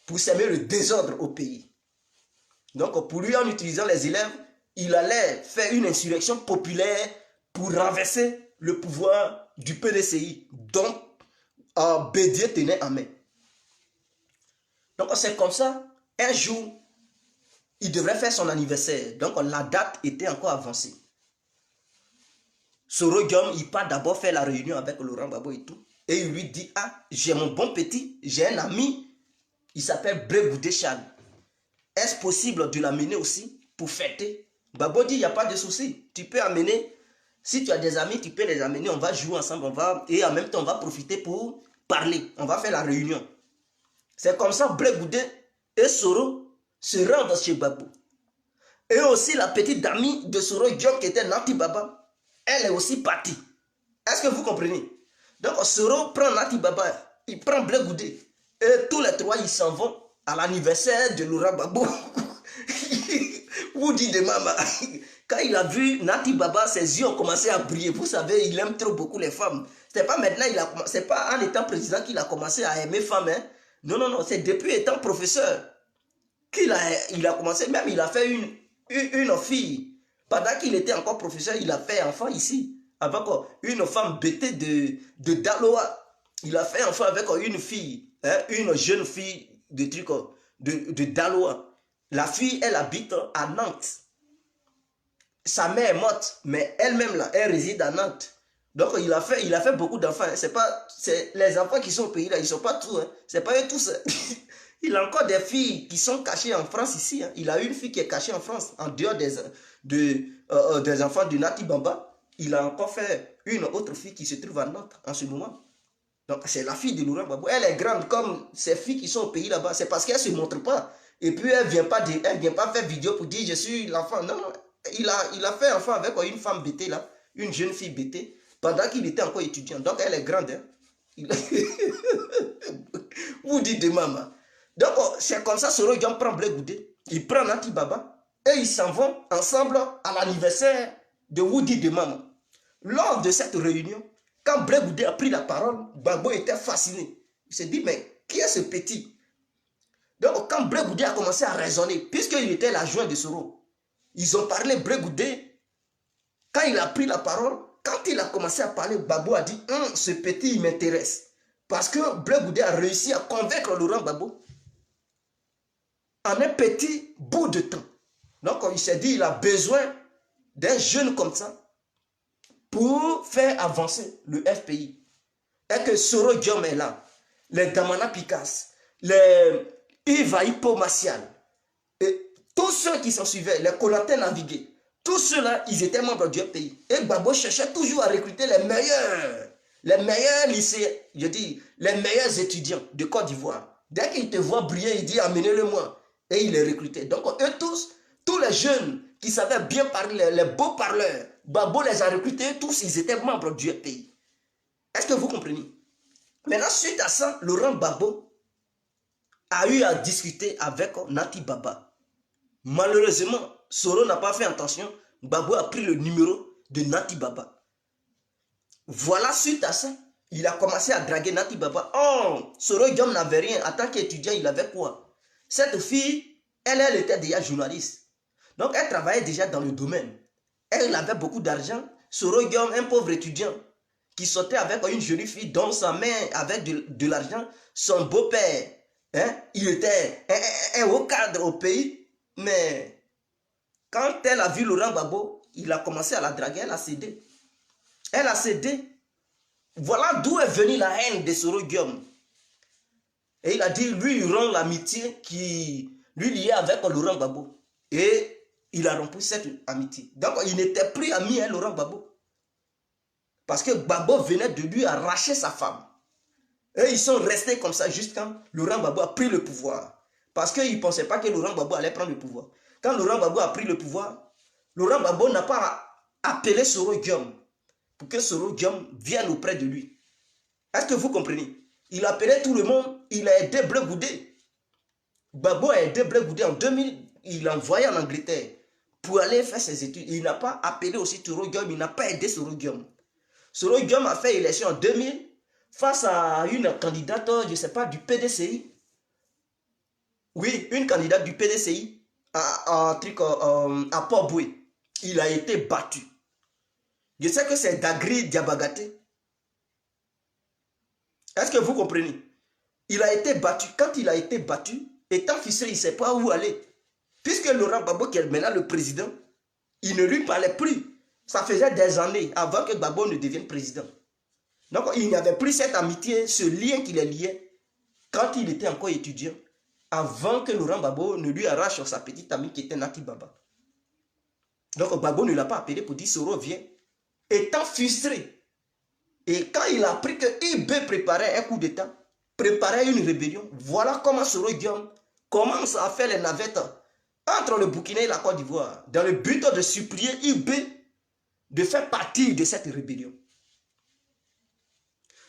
pour semer le désordre au pays. Donc, pour lui, en utilisant les élèves, il allait faire une insurrection populaire pour renverser le pouvoir du PDCI, dont Bédié tenait en main. Donc, c'est comme ça, un jour, il devrait faire son anniversaire. Donc, la date était encore avancée. Soro Guillaume, il part d'abord faire la réunion avec Laurent Gbagbo et tout. Et il lui dit, ah, j'ai mon bon petit, j'ai un ami, il s'appelle Blé Goudé Charles. Est-ce possible de l'amener aussi pour fêter? Gbagbo dit, il n'y a pas de souci. Tu peux amener, si tu as des amis, tu peux les amener, on va jouer ensemble, et en même temps, on va profiter pour parler. On va faire la réunion. C'est comme ça, Blé Goudé et Soro se rendent chez Gbagbo. Et aussi la petite amie de Soro Guillaume qui était Nati Baba, elle est aussi partie. Est-ce que vous comprenez? Donc Soro prend Nati Baba, il prend Blé Goudé. Et tous les trois, ils s'en vont à l'anniversaire de Laurent Gbagbo. Vous dites de maman. Quand il a vu Nati Baba, ses yeux ont commencé à briller. Vous savez, il aime trop beaucoup les femmes. C'est pas maintenant, c'est pas en étant président qu'il a commencé à aimer femmes. Hein. Non, non, non, c'est depuis étant professeur qu'il a commencé. Même il a fait une fille. Pendant qu'il était encore professeur, il a fait enfant ici. Avec une femme bêtée de Daloa. Il a fait enfant avec une fille. Hein, une jeune fille de truc de Daloa. La fille, elle habite à Nantes. Sa mère est morte, mais elle-même là, elle réside à Nantes. Donc il a fait beaucoup d'enfants. C'est les enfants qui sont au pays là, ils ne sont pas tous. Hein. C'est pas eux tous. Il a encore des filles qui sont cachées en France ici. Hein. Il a une fille qui est cachée en France, en dehors des enfants de Nati Baba. Il a encore fait une autre fille qui se trouve à Nantes en ce moment. Donc c'est la fille de Laurent Gbagbo. Elle est grande comme ces filles qui sont au pays là-bas. C'est parce qu'elle ne se montre pas. Et puis elle ne vient pas faire vidéo pour dire je suis l'enfant. Non, non. Il a fait enfant avec une femme bêtée là. Une jeune fille bêtée. Pendant qu'il était encore étudiant. Donc elle est grande. Hein. Vous dites de maman. Donc c'est comme ça Soro Diom prend Blé Goudé. Il prend Nati Baba. Et ils s'en vont ensemble à l'anniversaire de Woody de maman. Lors de cette réunion, quand Blé Goudé a pris la parole, Gbagbo était fasciné. Il s'est dit, mais qui est ce petit? Donc quand Blé Goudé a commencé à raisonner, puisqu'il était l'adjoint de Soro, ils ont parlé Blé Goudé. Quand il a pris la parole, quand il a commencé à parler, Gbagbo a dit, ce petit, il m'intéresse. Parce que Blé Goudé a réussi à convaincre Laurent Gbagbo en un petit bout de temps. Donc il s'est dit, il a besoin d'un jeune comme ça pour faire avancer le FPI. Et que Soro Diom est là. Les Damana Picasse, les Iva Hippo Martial, et tous ceux qui s'en suivaient, les Konaté Navigué, tous ceux-là, ils étaient membres du FPI. Et Gbagbo cherchait toujours à recruter les meilleurs lycéens, je dis, les meilleurs étudiants de Côte d'Ivoire. Dès qu'ils te voient briller, il dit, amenez-le-moi. Et il les recrutait. Donc eux tous les jeunes qui savaient bien parler, les beaux parleurs, Gbagbo les a recrutés, tous ils étaient membres du FPI. Est-ce que vous comprenez? Maintenant, suite à ça, Laurent Gbagbo a eu à discuter avec Nati Baba. Malheureusement, Soro n'a pas fait attention. Gbagbo a pris le numéro de Nati Baba. Voilà, suite à ça, il a commencé à draguer Nati Baba. Oh, Soro Diom n'avait rien. En tant qu'étudiant, il avait quoi? Cette fille, elle était déjà journaliste. Donc, elle travaillait déjà dans le domaine. Elle avait beaucoup d'argent. Soro Diom, un pauvre étudiant, qui sortait avec une jolie fille dont sa mère avait de l'argent. Son beau-père, hein, il était un haut cadre au pays. Mais quand elle a vu Laurent Gbagbo, il a commencé à la draguer, elle a cédé. Elle a cédé. Voilà d'où est venue la haine de Soro Diom. Et il a dit, lui, il rend l'amitié qui lui liait avec Laurent Gbagbo. Et il a rompu cette amitié. Donc, il n'était plus ami avec Laurent Gbagbo. Parce que Gbagbo venait de lui arracher sa femme. Et ils sont restés comme ça jusqu'à quand Laurent Gbagbo a pris le pouvoir. Parce qu'il ne pensait pas que Laurent Gbagbo allait prendre le pouvoir. Quand Laurent Gbagbo a pris le pouvoir, Laurent Gbagbo n'a pas appelé Soro Diom pour que Soro Diom vienne auprès de lui. Est-ce que vous comprenez? Il appelait tout le monde, il a aidé Blé Goudé. Gbagbo a aidé Blé Goudé en 2000, il l'a envoyé en Angleterre pour aller faire ses études. Il n'a pas appelé aussi Soro Diom, il n'a pas aidé Soro Diom. Soro Diom a fait élection en 2000 face à une candidate, je ne sais pas, du PDCI. Oui, une candidate du PDCI à Port-Boué. Il a été battu. Je sais que c'est Dagri Diabagaté. Est-ce que vous comprenez? Il a été battu. Quand il a été battu, étant ficelé, il ne sait pas où aller. Puisque Laurent Gbagbo, qui est maintenant le président, il ne lui parlait plus. Ça faisait des années avant que Gbagbo ne devienne président. Donc, il n'y avait plus cette amitié, ce lien qui les liait quand il était encore étudiant, avant que Laurent Gbagbo ne lui arrache sa petite amie qui était Nati Baba. Donc, Gbagbo ne l'a pas appelé pour dire Soro vient, étant frustré. Et quand il a appris que IB préparait un coup d'État, préparait une rébellion, voilà comment Soro Diom commence à faire les navettes entre le Burkina et la Côte d'Ivoire, dans le but de supplier IB de faire partie de cette rébellion.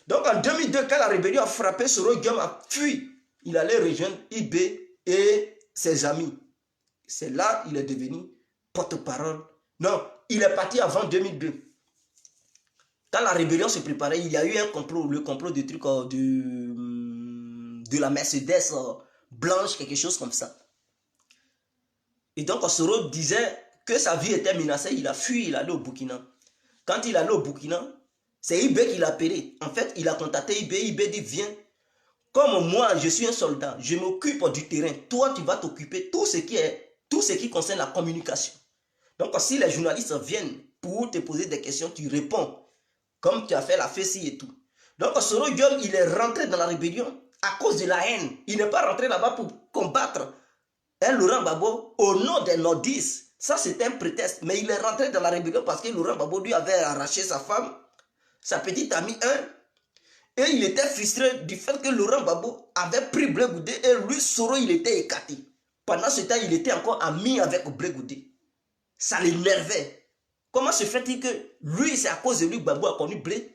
Donc en 2002, quand la rébellion a frappé, Soro Diom a fui Il allait rejoindre IB et ses amis. C'est là qu'il est devenu porte-parole. Non, il est parti avant 2002. Quand la rébellion se préparait, il y a eu un complot, le complot du truc de la Mercedes blanche, quelque chose comme ça. Et donc Soro disait que sa vie était menacée, il a fui, il allait au Burkina. Quand il allait au Burkina, c'est IB qui l'a appelé. En fait, il a contacté IB, IB dit viens. Comme moi, je suis un soldat, je m'occupe du terrain. Toi, tu vas t'occuper tout ce qui concerne la communication. Donc, si les journalistes viennent pour te poser des questions, tu réponds. Comme tu as fait la fessie et tout. Donc, Soro Guillaume, il est rentré dans la rébellion à cause de la haine. Il n'est pas rentré là-bas pour combattre Laurent Gbagbo au nom des nordistes. Ça, c'était un prétexte. Mais il est rentré dans la rébellion parce que Laurent Gbagbo lui avait arraché sa femme, sa petite amie, et il était frustré du fait que Laurent Gbagbo avait pris Blé Goudé et lui, Soro, il était écarté. Pendant ce temps, il était encore ami avec Blé Goudé. Ça l'énervait. Comment se fait-il que lui, c'est à cause de lui que Gbagbo a connu Blé?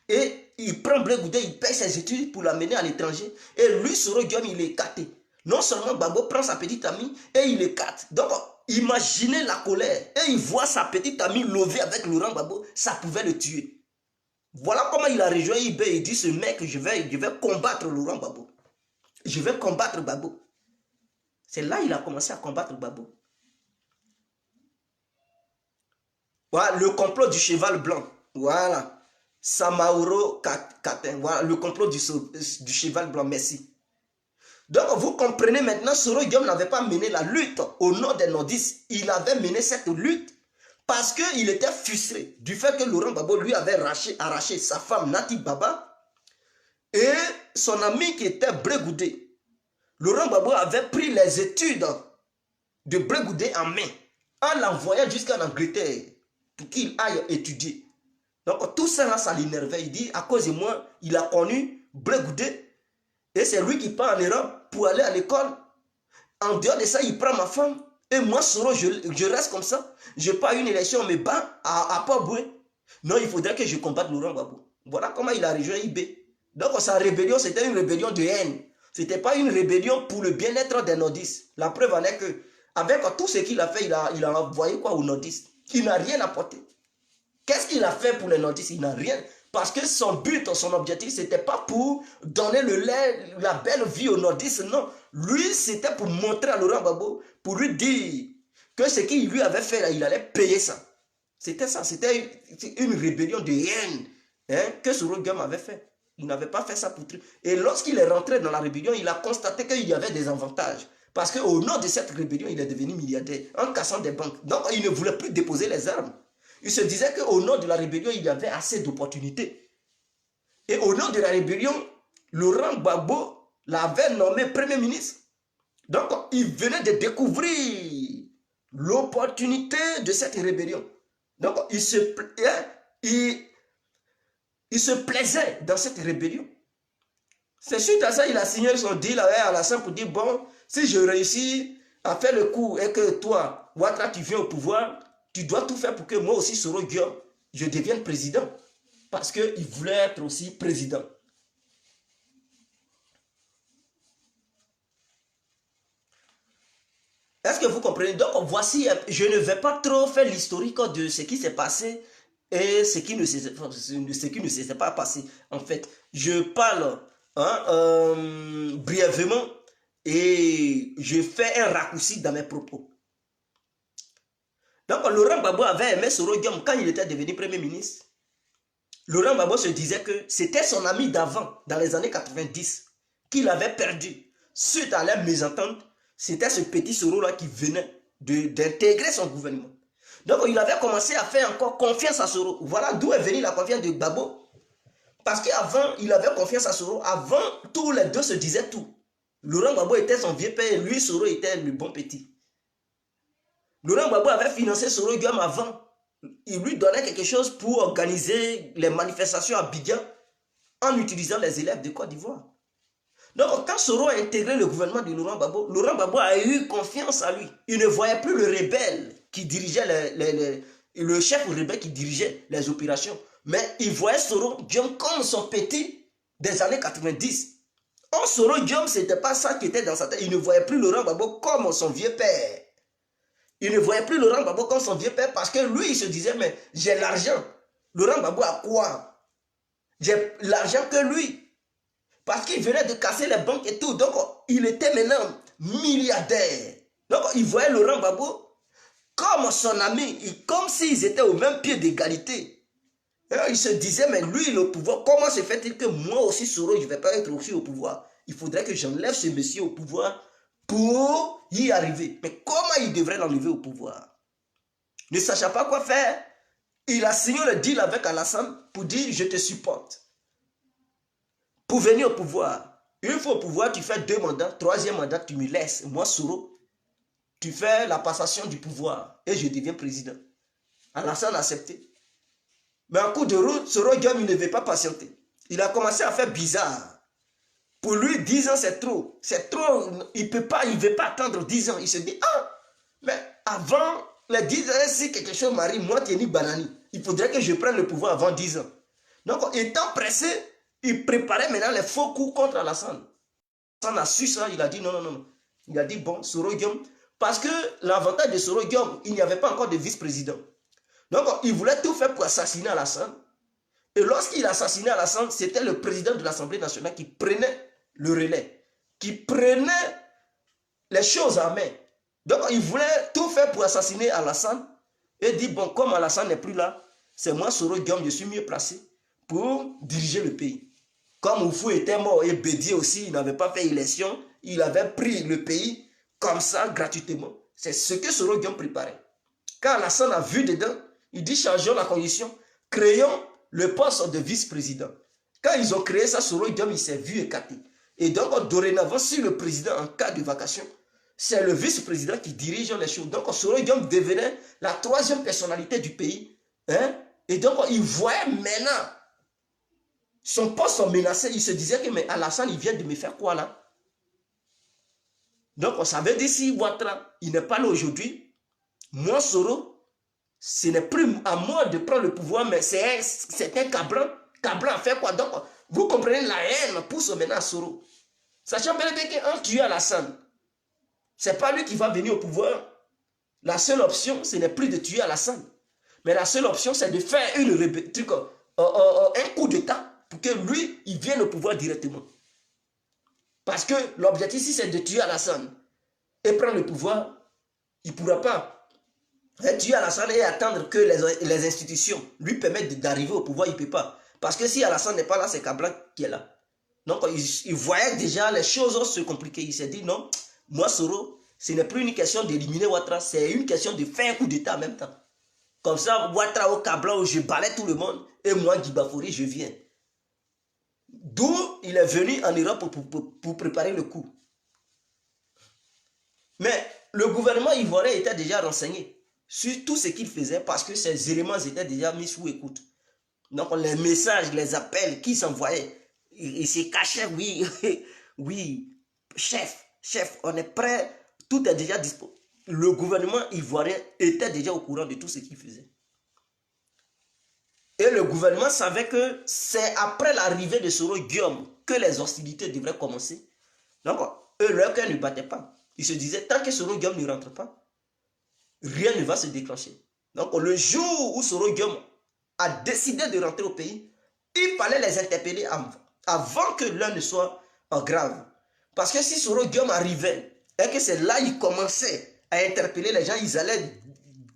Et il prend Blé Goudé, il paye ses études pour l'amener à l'étranger. Et lui, Soro Guillaume, il est écarté. Non seulement Gbagbo prend sa petite amie et il écarte. Donc, imaginez la colère. Et il voit sa petite amie lever avec Laurent Gbagbo, ça pouvait le tuer. Voilà comment il a rejoint IB. Il dit, ce mec, je vais combattre Laurent Gbagbo. Je vais combattre Gbagbo. C'est là qu'il a commencé à combattre Gbagbo. Voilà, le complot du cheval blanc. Voilà. Samauro Katen. Voilà, le complot du cheval blanc. Merci. Donc, vous comprenez maintenant, Soro Guillaume n'avait pas mené la lutte au nom des nordistes. Il avait mené cette lutte parce qu'il était frustré du fait que Laurent Gbagbo lui avait arraché sa femme Nati Baba et son ami qui était Blé Goudé. Laurent Gbagbo avait pris les études de Blé Goudé en main en l'envoyant jusqu'en Angleterre pour qu'il aille étudier. Donc tout ça là, ça l'énervait. Il dit, à cause de moi, il a connu Blé Goudé et c'est lui qui part en Europe pour aller à l'école. En dehors de ça, il prend ma femme. Et moi, Soro, je reste comme ça. Je pars une élection, on me bat à Port-Boué. Non, il faudrait que je combatte Laurent Gbagbo. Voilà comment il a rejoint IB. Donc sa rébellion, c'était une rébellion de haine. Ce n'était pas une rébellion pour le bien-être des nordistes. La preuve en est que, avec tout ce qu'il a fait, il a envoyé quoi aux nordistes? Il n'a rien apporté. Qu'est-ce qu'il a fait pour les nordistes? Il n'a rien. Parce que son but, son objectif, ce n'était pas pour donner la belle vie aux nordistes, non. Lui, c'était pour montrer à Laurent Gbagbo, pour lui dire que ce qu'il lui avait fait, là, il allait payer ça. C'était ça, c'était une rébellion de haine que Soro Guillaume avait fait. Il n'avait pas fait ça pour truc. Et lorsqu'il est rentré dans la rébellion, il a constaté qu'il y avait des avantages. Parce qu'au nom de cette rébellion, il est devenu milliardaire en cassant des banques. Donc, il ne voulait plus déposer les armes. Il se disait qu'au nom de la rébellion, il y avait assez d'opportunités. Et au nom de la rébellion, Laurent Gbagbo l'avait nommé Premier ministre. Donc, il venait de découvrir l'opportunité de cette rébellion. Donc, il se plaisait dans cette rébellion. C'est suite à ça qu'il a signé son deal avec Alassane pour dire, bon, si je réussis à faire le coup et que toi, Ouattara, tu viens au pouvoir, tu dois tout faire pour que moi aussi, Soro Guillaume, je devienne président. Parce qu'il voulait être aussi président. Est-ce que vous comprenez? Donc, voici, je ne vais pas trop faire l'historique de ce qui s'est passé et ce qui ne s'est pas passé. En fait, je parle brièvement et je fais un raccourci dans mes propos. Donc, Laurent Gbagbo avait aimé Soro Guillaume quand il était devenu Premier ministre. Laurent Gbagbo se disait que c'était son ami d'avant, dans les années 90, qu'il avait perdu. Suite à la mésentente, c'était ce petit Soro-là qui venait d'intégrer son gouvernement. Donc, il avait commencé à faire encore confiance à Soro. Voilà d'où est venue la confiance de Gbagbo. Parce qu'avant, il avait confiance à Soro. Avant, tous les deux se disaient tout. Laurent Gbagbo était son vieux père et lui, Soro, était le bon petit. Laurent Gbagbo avait financé Soro Guillaume avant. Il lui donnait quelque chose pour organiser les manifestations à Abidjan en utilisant les élèves de Côte d'Ivoire. Donc, quand Soro a intégré le gouvernement de Laurent Gbagbo a eu confiance à lui. Il ne voyait plus le rebelle qui dirigeait le chef rebelle qui dirigeait les opérations. Mais il voyait Soro Guillaume comme son petit des années 90. Oh, Soro Diom, ce n'était pas ça qui était dans sa tête. Il ne voyait plus Laurent Gbagbo comme son vieux père. Il ne voyait plus Laurent Gbagbo comme son vieux père parce que lui, il se disait, mais j'ai l'argent. Laurent Gbagbo a quoi? J'ai l'argent que lui. Parce qu'il venait de casser les banques et tout. Donc, il était maintenant milliardaire. Donc, il voyait Laurent Gbagbo comme son ami, comme s'ils étaient au même pied d'égalité. Il se disait, mais lui, le pouvoir, comment se fait-il que moi aussi, Soro, je ne vais pas être aussi au pouvoir? Il faudrait que j'enlève ce monsieur au pouvoir pour y arriver. Mais comment il devrait l'enlever au pouvoir? Ne sachant pas quoi faire, il a signé le deal avec Alassane pour dire, je te supporte. Pour venir au pouvoir. Une fois au pouvoir, tu fais 2 mandats, 3e mandat, tu me laisses. Moi, Soro, tu fais la passation du pouvoir et je deviens président. Alassane a accepté. Mais en coup de route, Soro Diom, il ne veut pas patienter. Il a commencé à faire bizarre. Pour lui, 10 ans, c'est trop. C'est trop. Il ne veut pas attendre 10 ans. Il se dit, ah, mais avant les 10 ans, si quelque chose m'arrive, moi, Tieni Banani, il faudrait que je prenne le pouvoir avant 10 ans. Donc, étant pressé, il préparait maintenant les faux coups contre Alassane. Alassane a su ça, il a dit non, non, non. Il a dit, bon, Soro Diom, parce que l'avantage de Soro Diom, il n'y avait pas encore de vice-président. Donc, il voulait tout faire pour assassiner Alassane. Et lorsqu'il assassinait Alassane, c'était le président de l'Assemblée nationale qui prenait le relais, qui prenait les choses en main. Donc, il voulait tout faire pour assassiner Alassane et dit, bon, comme Alassane n'est plus là, c'est moi, Soro Diom, je suis mieux placé pour diriger le pays. Comme Oufou était mort et Bédié aussi, il n'avait pas fait élection, il avait pris le pays comme ça, gratuitement. C'est ce que Soro Diom préparait. Quand Alassane a vu dedans, il dit, changeons la condition, créons le poste de vice-président. Quand ils ont créé ça, Soro Diom, il s'est vu écarté. Et donc, dorénavant, si le président, en cas de vacation, c'est le vice-président qui dirige les choses. Donc, Soro Diom devenait la 3e personnalité du pays. Hein? Et donc, il voyait maintenant son poste menacé. Il se disait que, mais Alassane, il vient de me faire quoi là? Donc, on savait d'ici Ouattara, il n'est pas là aujourd'hui. Moi, Soro, ce n'est plus à moi de prendre le pouvoir, mais c'est un Cabran. Cabran a fait quoi? Donc, vous comprenez, la haine pousse maintenant à Soro. Sachant bien qu'un tueur Alassane, ce n'est pas lui qui va venir au pouvoir. La seule option, ce n'est plus de tuer Alassane. Mais la seule option, c'est de faire un coup d'État pour que lui, il vienne au pouvoir directement. Parce que l'objectif, si c'est de tuer Alassane et prendre le pouvoir, il ne pourra pas tuer Alassane et attendre que les institutions lui permettent d'arriver au pouvoir, il ne peut pas. Parce que si Alassane n'est pas là, c'est Kabila qui est là. Donc, il voyait déjà les choses se compliquer. Il s'est dit, non, moi, Soro, ce n'est plus une question d'éliminer Ouattara, c'est une question de faire un coup d'État en même temps. Comme ça, Ouattara au Kabila, où je balais tout le monde, et moi, Guy Bafori, je viens. D'où il est venu en Europe pour préparer le coup. Mais le gouvernement ivoirien était déjà renseigné sur tout ce qu'il faisait parce que ces éléments étaient déjà mis sous écoute. Donc les messages, les appels qui s'envoyaient, ils se cachaient, oui, oui, chef, on est prêt, tout est déjà disponible. Le gouvernement ivoirien était déjà au courant de tout ce qu'il faisait. Et le gouvernement savait que c'est après l'arrivée de Soro Diom que les hostilités devraient commencer. Donc, eux, leur cœur ne battait pas. Ils se disaient, tant que Soro Diom ne rentre pas, rien ne va se déclencher. Donc, le jour où Soro Diom a décidé de rentrer au pays, il fallait les interpeller avant que l'un ne soit grave. Parce que si Soro Diom arrivait et que c'est là qu'il commençait à interpeller les gens, ils allaient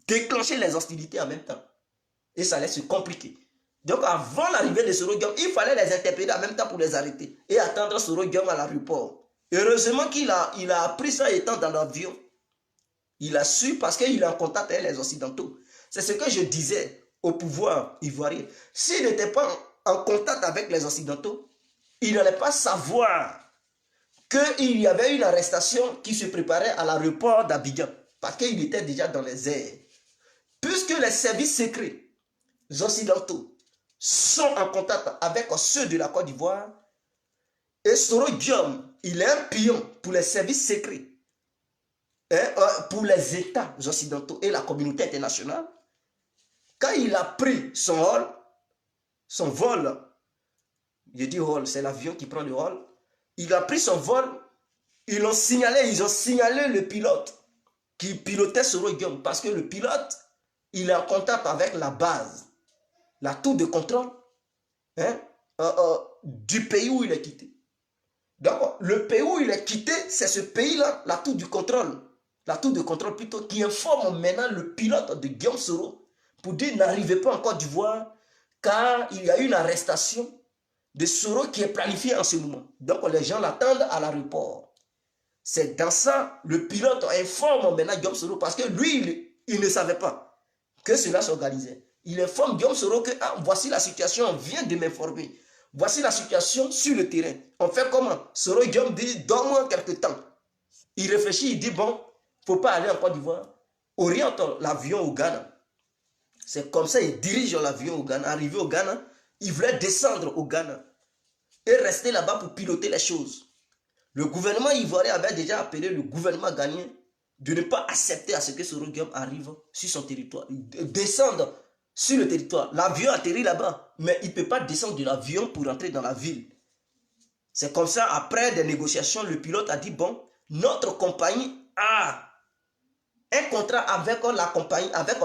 déclencher les hostilités en même temps. Et ça allait se compliquer. Donc avant l'arrivée de Soro Diom, il fallait les interpeller en même temps pour les arrêter et attendre Soro Diom à l'aéroport. Heureusement qu'il a appris ça étant dans l'avion. Il a su parce qu'il est en contact avec les Occidentaux. C'est ce que je disais au pouvoir ivoirien. S'il n'était pas en contact avec les Occidentaux, il n'allait pas savoir qu'il y avait une arrestation qui se préparait à l'aéroport d'Abidjan. Parce qu'il était déjà dans les airs. Puisque les services secrets occidentaux sont en contact avec ceux de la Côte d'Ivoire, et Soro Diom, il est un pion pour les services secrets, pour les États occidentaux et la communauté internationale. Quand il a pris son vol, je dis vol, c'est l'avion qui prend le vol, Il a pris son vol. Ils ont signalé le pilote qui pilotait Soro Guillaume. Parce que le pilote, il est en contact avec la base, la tour de contrôle hein, du pays où il est quitté. Donc, le pays où il est quitté, c'est ce pays-là, la tour du contrôle. La tour de contrôle plutôt, qui informe maintenant le pilote de Guillaume Soro pour dire n'arrivez pas en Côte d'Ivoire car il y a une arrestation de Soro qui est planifiée en ce moment. Donc, les gens l'attendent à l'aéroport. C'est dans ça, le pilote informe maintenant Guillaume Soro parce que lui, il ne savait pas que cela s'organisait. Il informe Guillaume Soro que voici la situation, on vient de m'informer. Voici la situation sur le terrain. On fait comment? Soro Guillaume dit, donne-moi quelques temps. Il réfléchit, il dit, bon, il ne faut pas aller en Côte d'Ivoire. Oriente l'avion au Ghana. C'est comme ça, il dirige l'avion au Ghana. Arrivé au Ghana, il voulait descendre au Ghana et rester là-bas pour piloter les choses. Le gouvernement ivoirien avait déjà appelé le gouvernement ghanéen de ne pas accepter à ce que Soro Guillaume arrive sur son territoire. Descendre sur le territoire. L'avion atterrit là-bas, mais il ne peut pas descendre de l'avion pour entrer dans la ville. C'est comme ça, après des négociations, le pilote a dit, bon, notre compagnie a un contrat avec la compagnie, avec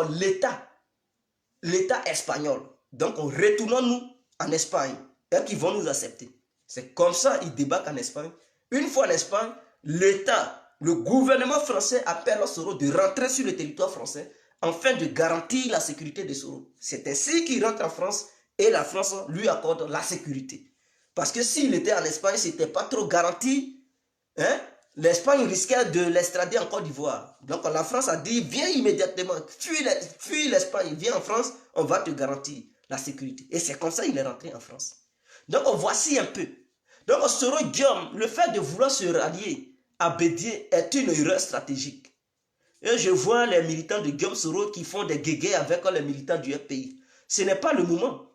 l'État espagnol. Donc, retournons-nous en Espagne. Et qu'ils vont nous accepter. C'est comme ça, ils débarquent en Espagne. Une fois en Espagne, l'État, le gouvernement français appelle Soro de rentrer sur le territoire français afin de garantir la sécurité de Soro. C'est ainsi qu'il rentre en France et la France lui accorde la sécurité. Parce que s'il était en Espagne, ce n'était pas trop garanti. Hein? L'Espagne risquait de l'extrader en Côte d'Ivoire. Donc la France a dit, viens immédiatement, fuis l'Espagne, viens en France, on va te garantir la sécurité. Et c'est comme ça qu'il est rentré en France. Donc voici un peu. Donc Soro Guillaume, le fait de vouloir se rallier à Bédié est une erreur stratégique. Et je vois les militants de Guillaume Soro qui font des guégués avec les militants du FPI. Ce n'est pas le moment.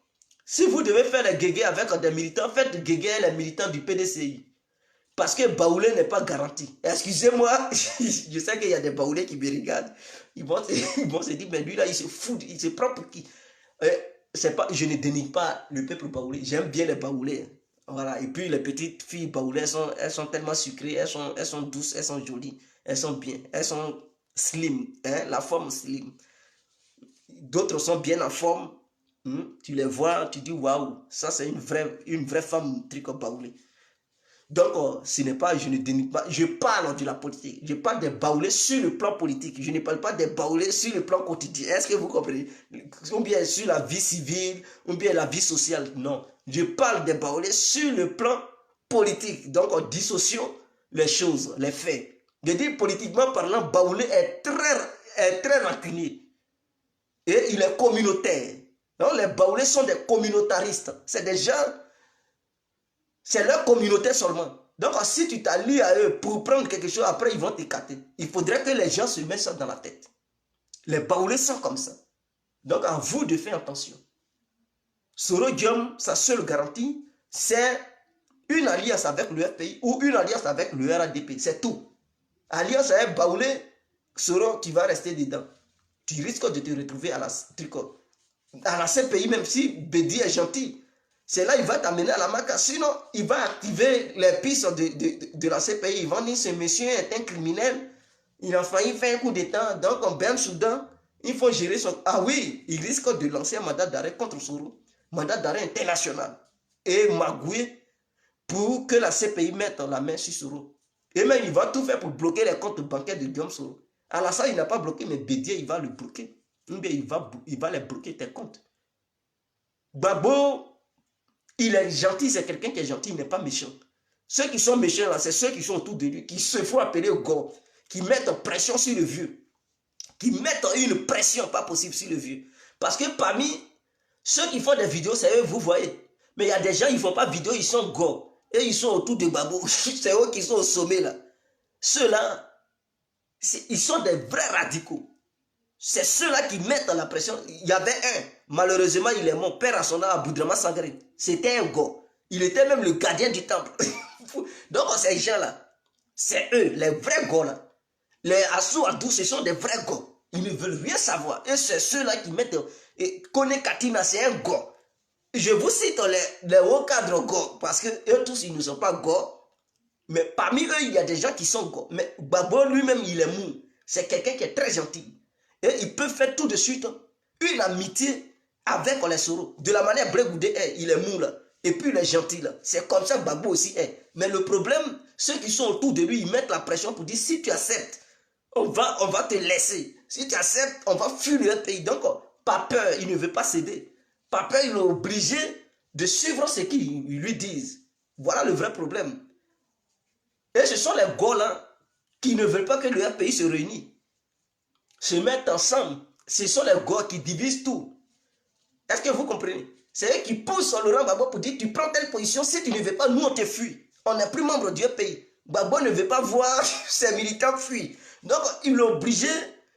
Si vous devez faire les guégués avec des militants, faites guéguer les militants du PDCI. Parce que Baoulé n'est pas garanti. Excusez-moi, je sais qu'il y a des Baoulés qui me regardent. Ils vont se dire, mais lui là, il se fout, il se prend pour qui? Pas, je ne dénigre pas le peuple baoulé. J'aime bien les Baoulés. Voilà. Et puis les petites filles baoulées, elles sont tellement sucrées, elles sont douces, elles sont jolies, elles sont bien, elles sont slim, hein, la forme slim. D'autres sont bien en forme. Tu les vois, tu dis waouh, ça c'est une vraie femme tricot baoulée. Donc, ce n'est pas, je ne dénigre pas, je parle de la politique. Je parle des baoulés sur le plan politique. Je ne parle pas des baoulés sur le plan quotidien. Est-ce que vous comprenez? Ou bien sur la vie civile, ou bien la vie sociale. Non. Je parle des baoulés sur le plan politique. Donc, en dissociant les choses, les faits. Je dis politiquement parlant, baoulé est très rancunier. Et il est communautaire. Donc, les baoulés sont des communautaristes. C'est des gens... C'est leur communauté seulement. Donc, si tu t'allies à eux pour prendre quelque chose, après, ils vont t'écarter. Il faudrait que les gens se mettent ça dans la tête. Les baoulés sont comme ça. Donc, à vous de faire attention. Soro Guillaume, sa seule garantie, c'est une alliance avec le FPI ou une alliance avec le RADP. C'est tout. Alliance avec baoulé, Soro, tu vas rester dedans. Tu risques de te retrouver à la CPI, même si Bédi est gentil. C'est là qu'il va t'amener à la MACA. Sinon, il va activer les pistes de la CPI. Ils vont dire ce monsieur est un criminel. Il a failli faire un coup d'État. Donc, en Ben Soudan, il faut gérer son... Ah oui, il risque de lancer un mandat d'arrêt contre Soro. Mandat d'arrêt international. Et magouiller pour que la CPI mette la main sur Soro. Et même, il va tout faire pour bloquer les comptes bancaires de Guillaume Soro. Alassane, il n'a pas bloqué, mais Bédié, il va le bloquer. Ou bien, il va les bloquer tes comptes. Babo... Il est gentil, c'est quelqu'un qui est gentil, il n'est pas méchant. Ceux qui sont méchants, là, c'est ceux qui sont autour de lui, qui se font appeler au go, qui mettent pression sur le vieux. Qui mettent une pression pas possible sur le vieux. Parce que parmi ceux qui font des vidéos, c'est eux, vous voyez. Mais il y a des gens, ils ne font pas vidéo, ils sont go. Et ils sont autour de Babo. C'est eux qui sont au sommet, là. Ceux-là, ils sont des vrais radicaux. C'est ceux-là qui mettent la pression. Il y avait un, malheureusement, il est mort, père à son âme, à Boudrama Sangaré. C'était un go. Il était même le gardien du temple. Donc, ces gens-là, c'est eux, les vrais go là. Les Assou Adou, ce sont des vrais go. Ils ne veulent rien savoir. Et c'est ceux-là qui mettent... Et Kone Katina, c'est un go. Je vous cite les hauts cadres go, parce que eux tous, ils ne sont pas go. Mais parmi eux, il y a des gens qui sont go. Mais Gbagbo lui-même, il est mou. C'est quelqu'un qui est très gentil. Et il peut faire tout de suite une amitié avec Olesoro. De la manière Blé-Goudé est, il est mou là. Et puis il est gentil là. C'est comme ça que Gbagbo aussi est. Mais le problème, ceux qui sont autour de lui, ils mettent la pression pour dire si tu acceptes, on va te laisser. Si tu acceptes, on va fuir le pays. Donc, pas peur, il ne veut pas céder. Pas peur, il est obligé de suivre ce qu'ils lui disent. Voilà le vrai problème. Et ce sont les Gauls qui ne veulent pas que le pays se réunisse, se mettent ensemble. Ce sont les Gauls qui divisent tout. Est-ce que vous comprenez? C'est eux qui poussent Laurent Gbagbo pour dire tu prends telle position, si tu ne veux pas, nous on te fuit. On n'est plus membre du pays. Gbagbo ne veut pas voir ses militants fuir. Donc il est obligé,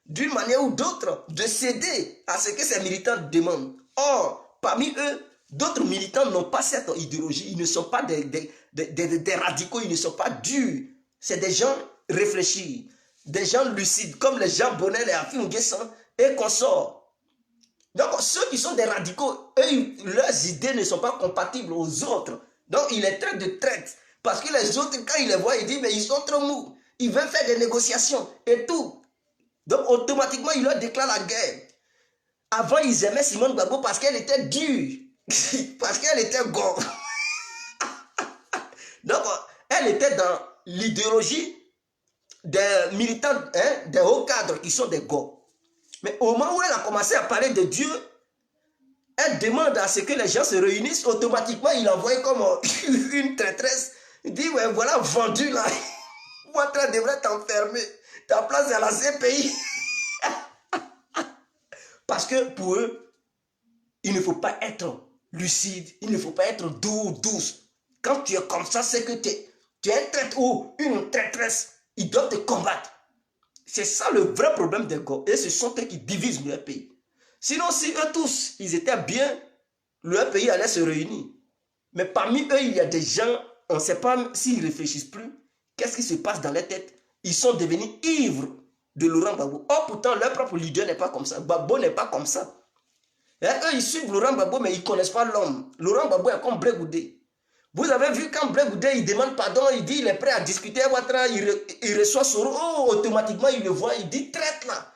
d'une manière ou d'autre, de céder à ce que ses militants demandent. Or, parmi eux, d'autres militants n'ont pas cette idéologie. Ils ne sont pas des radicaux, ils ne sont pas durs. C'est des gens réfléchis, des gens lucides, comme les Jean Bonnet, les Afim Guessan et consorts. Donc, ceux qui sont des radicaux, eux, leurs idées ne sont pas compatibles aux autres. Donc, il les traite de traite. Parce que les autres, quand ils les voient, ils disent, mais ils sont trop mous. Ils veulent faire des négociations et tout. Donc, automatiquement, ils leur déclarent la guerre. Avant, ils aimaient Simone Gbagbo parce qu'elle était dure. Parce qu'elle était gore. Donc, elle était dans l'idéologie des militants, des hauts cadres qui sont des gore. Mais au moment où elle a commencé à parler de Dieu, elle demande à ce que les gens se réunissent. Automatiquement, il envoie comme une traîtresse. Il dit, ouais, voilà, vendu là. Moi, tu devrais t'enfermer. Ta place est à la CPI. Parce que pour eux, il ne faut pas être lucide. Il ne faut pas être doux, douce. Quand tu es comme ça, c'est que tu es un traître ou une traîtresse. Ils doivent te combattre. C'est ça le vrai problème des gars. Et ce sont eux qui divisent le pays. Sinon, si eux tous, ils étaient bien, le pays allait se réunir. Mais parmi eux, il y a des gens, on ne sait pas s'ils ne réfléchissent plus. Qu'est-ce qui se passe dans leur tête? Ils sont devenus ivres de Laurent Gbagbo. Or, pourtant, leur propre leader n'est pas comme ça. Gbagbo n'est pas comme ça. Et eux, ils suivent Laurent Gbagbo, mais ils ne connaissent pas l'homme. Laurent Gbagbo est comme Blé-Goudé. Vous avez vu quand Blé-Goudé, il demande pardon, il dit il est prêt à discuter à Ouattara, il reçoit Soro, automatiquement il le voit, il dit traite là,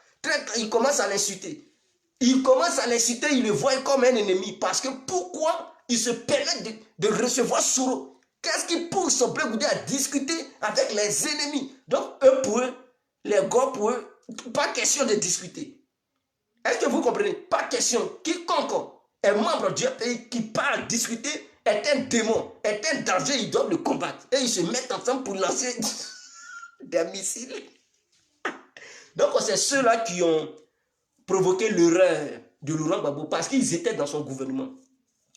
il commence à l'insulter. Il commence à l'insulter, il le voit comme un ennemi. Parce que pourquoi il se permet de recevoir Soro? Qu'est-ce qui pousse Blé-Goudé à discuter avec les ennemis? Donc eux pour eux, les gars pour eux, pas question de discuter. Est-ce que vous comprenez? Pas question. Quiconque est membre du pays qui parle discuter est un démon, est un danger, ils doivent le combattre. Et ils se mettent ensemble pour lancer des missiles. Donc c'est ceux-là qui ont provoqué l'erreur de Laurent Gbagbo parce qu'ils étaient dans son gouvernement.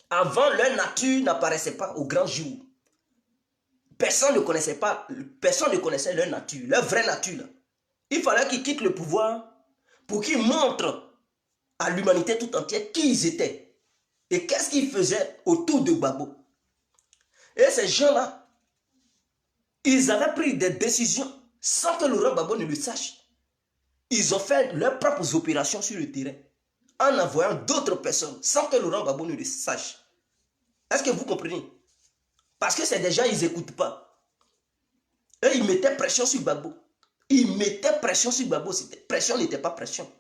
Avant, leur nature n'apparaissait pas au grand jour. Personne ne connaissait pas, personne ne connaissait leur nature, leur vraie nature. Là. Il fallait qu'ils quittent le pouvoir pour qu'ils montrent à l'humanité tout entière qui ils étaient. Et qu'est-ce qu'ils faisaient autour de Gbagbo? Et ces gens-là, ils avaient pris des décisions sans que Laurent Gbagbo ne le sache. Ils ont fait leurs propres opérations sur le terrain en envoyant d'autres personnes sans que Laurent Gbagbo ne le sache. Est-ce que vous comprenez? Parce que c'est des gens, ils n'écoutent pas. Et ils mettaient pression sur Gbagbo. Ils mettaient pression sur Gbagbo. Pression n'était pas pression.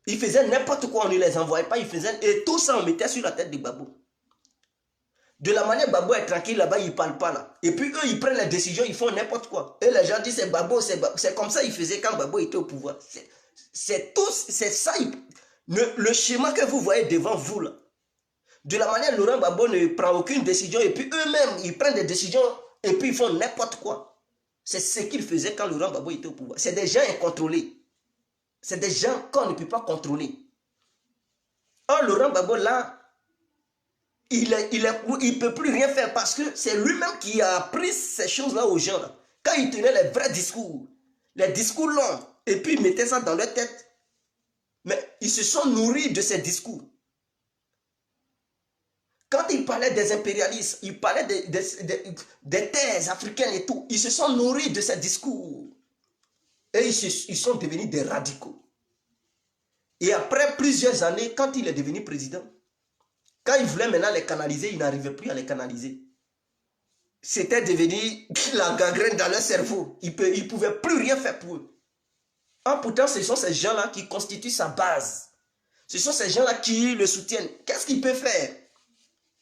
Ils faisaient n'importe quoi, on ne les envoyait pas. Ils faisaient, et tout ça, on mettait sur la tête de Gbagbo. De la manière Gbagbo est tranquille là-bas, il ne parle pas là. Et puis eux, ils prennent les décisions, ils font n'importe quoi. Et les gens disent c'est Gbagbo, c'est comme ça qu'ils faisaient quand Gbagbo était au pouvoir. C'est ça. Le schéma que vous voyez devant vous là. De la manière Laurent Gbagbo ne prend aucune décision et puis eux-mêmes, ils prennent des décisions et puis ils font n'importe quoi. C'est ce qu'ils faisaient quand Laurent Gbagbo était au pouvoir. C'est des gens incontrôlés. C'est des gens qu'on ne peut pas contrôler. Or, Laurent Gbagbo, là, il ne peut plus rien faire parce que c'est lui-même qui a appris ces choses-là aux gens. Là. Quand il tenait les vrais discours, les discours longs, et puis il mettait ça dans leur tête, mais ils se sont nourris de ces discours. Quand il parlait des impérialistes, il parlait des terres africaines et tout, ils se sont nourris de ces discours. Et ils sont devenus des radicaux. Et après plusieurs années, quand il est devenu président, quand il voulait maintenant les canaliser, il n'arrivait plus à les canaliser. c'était devenu la gangrène dans leur cerveau. Ils ne pouvaient plus rien faire pour eux. Pourtant, ce sont ces gens-là qui constituent sa base. Ce sont ces gens-là qui le soutiennent. Qu'est-ce qu'il peut faire?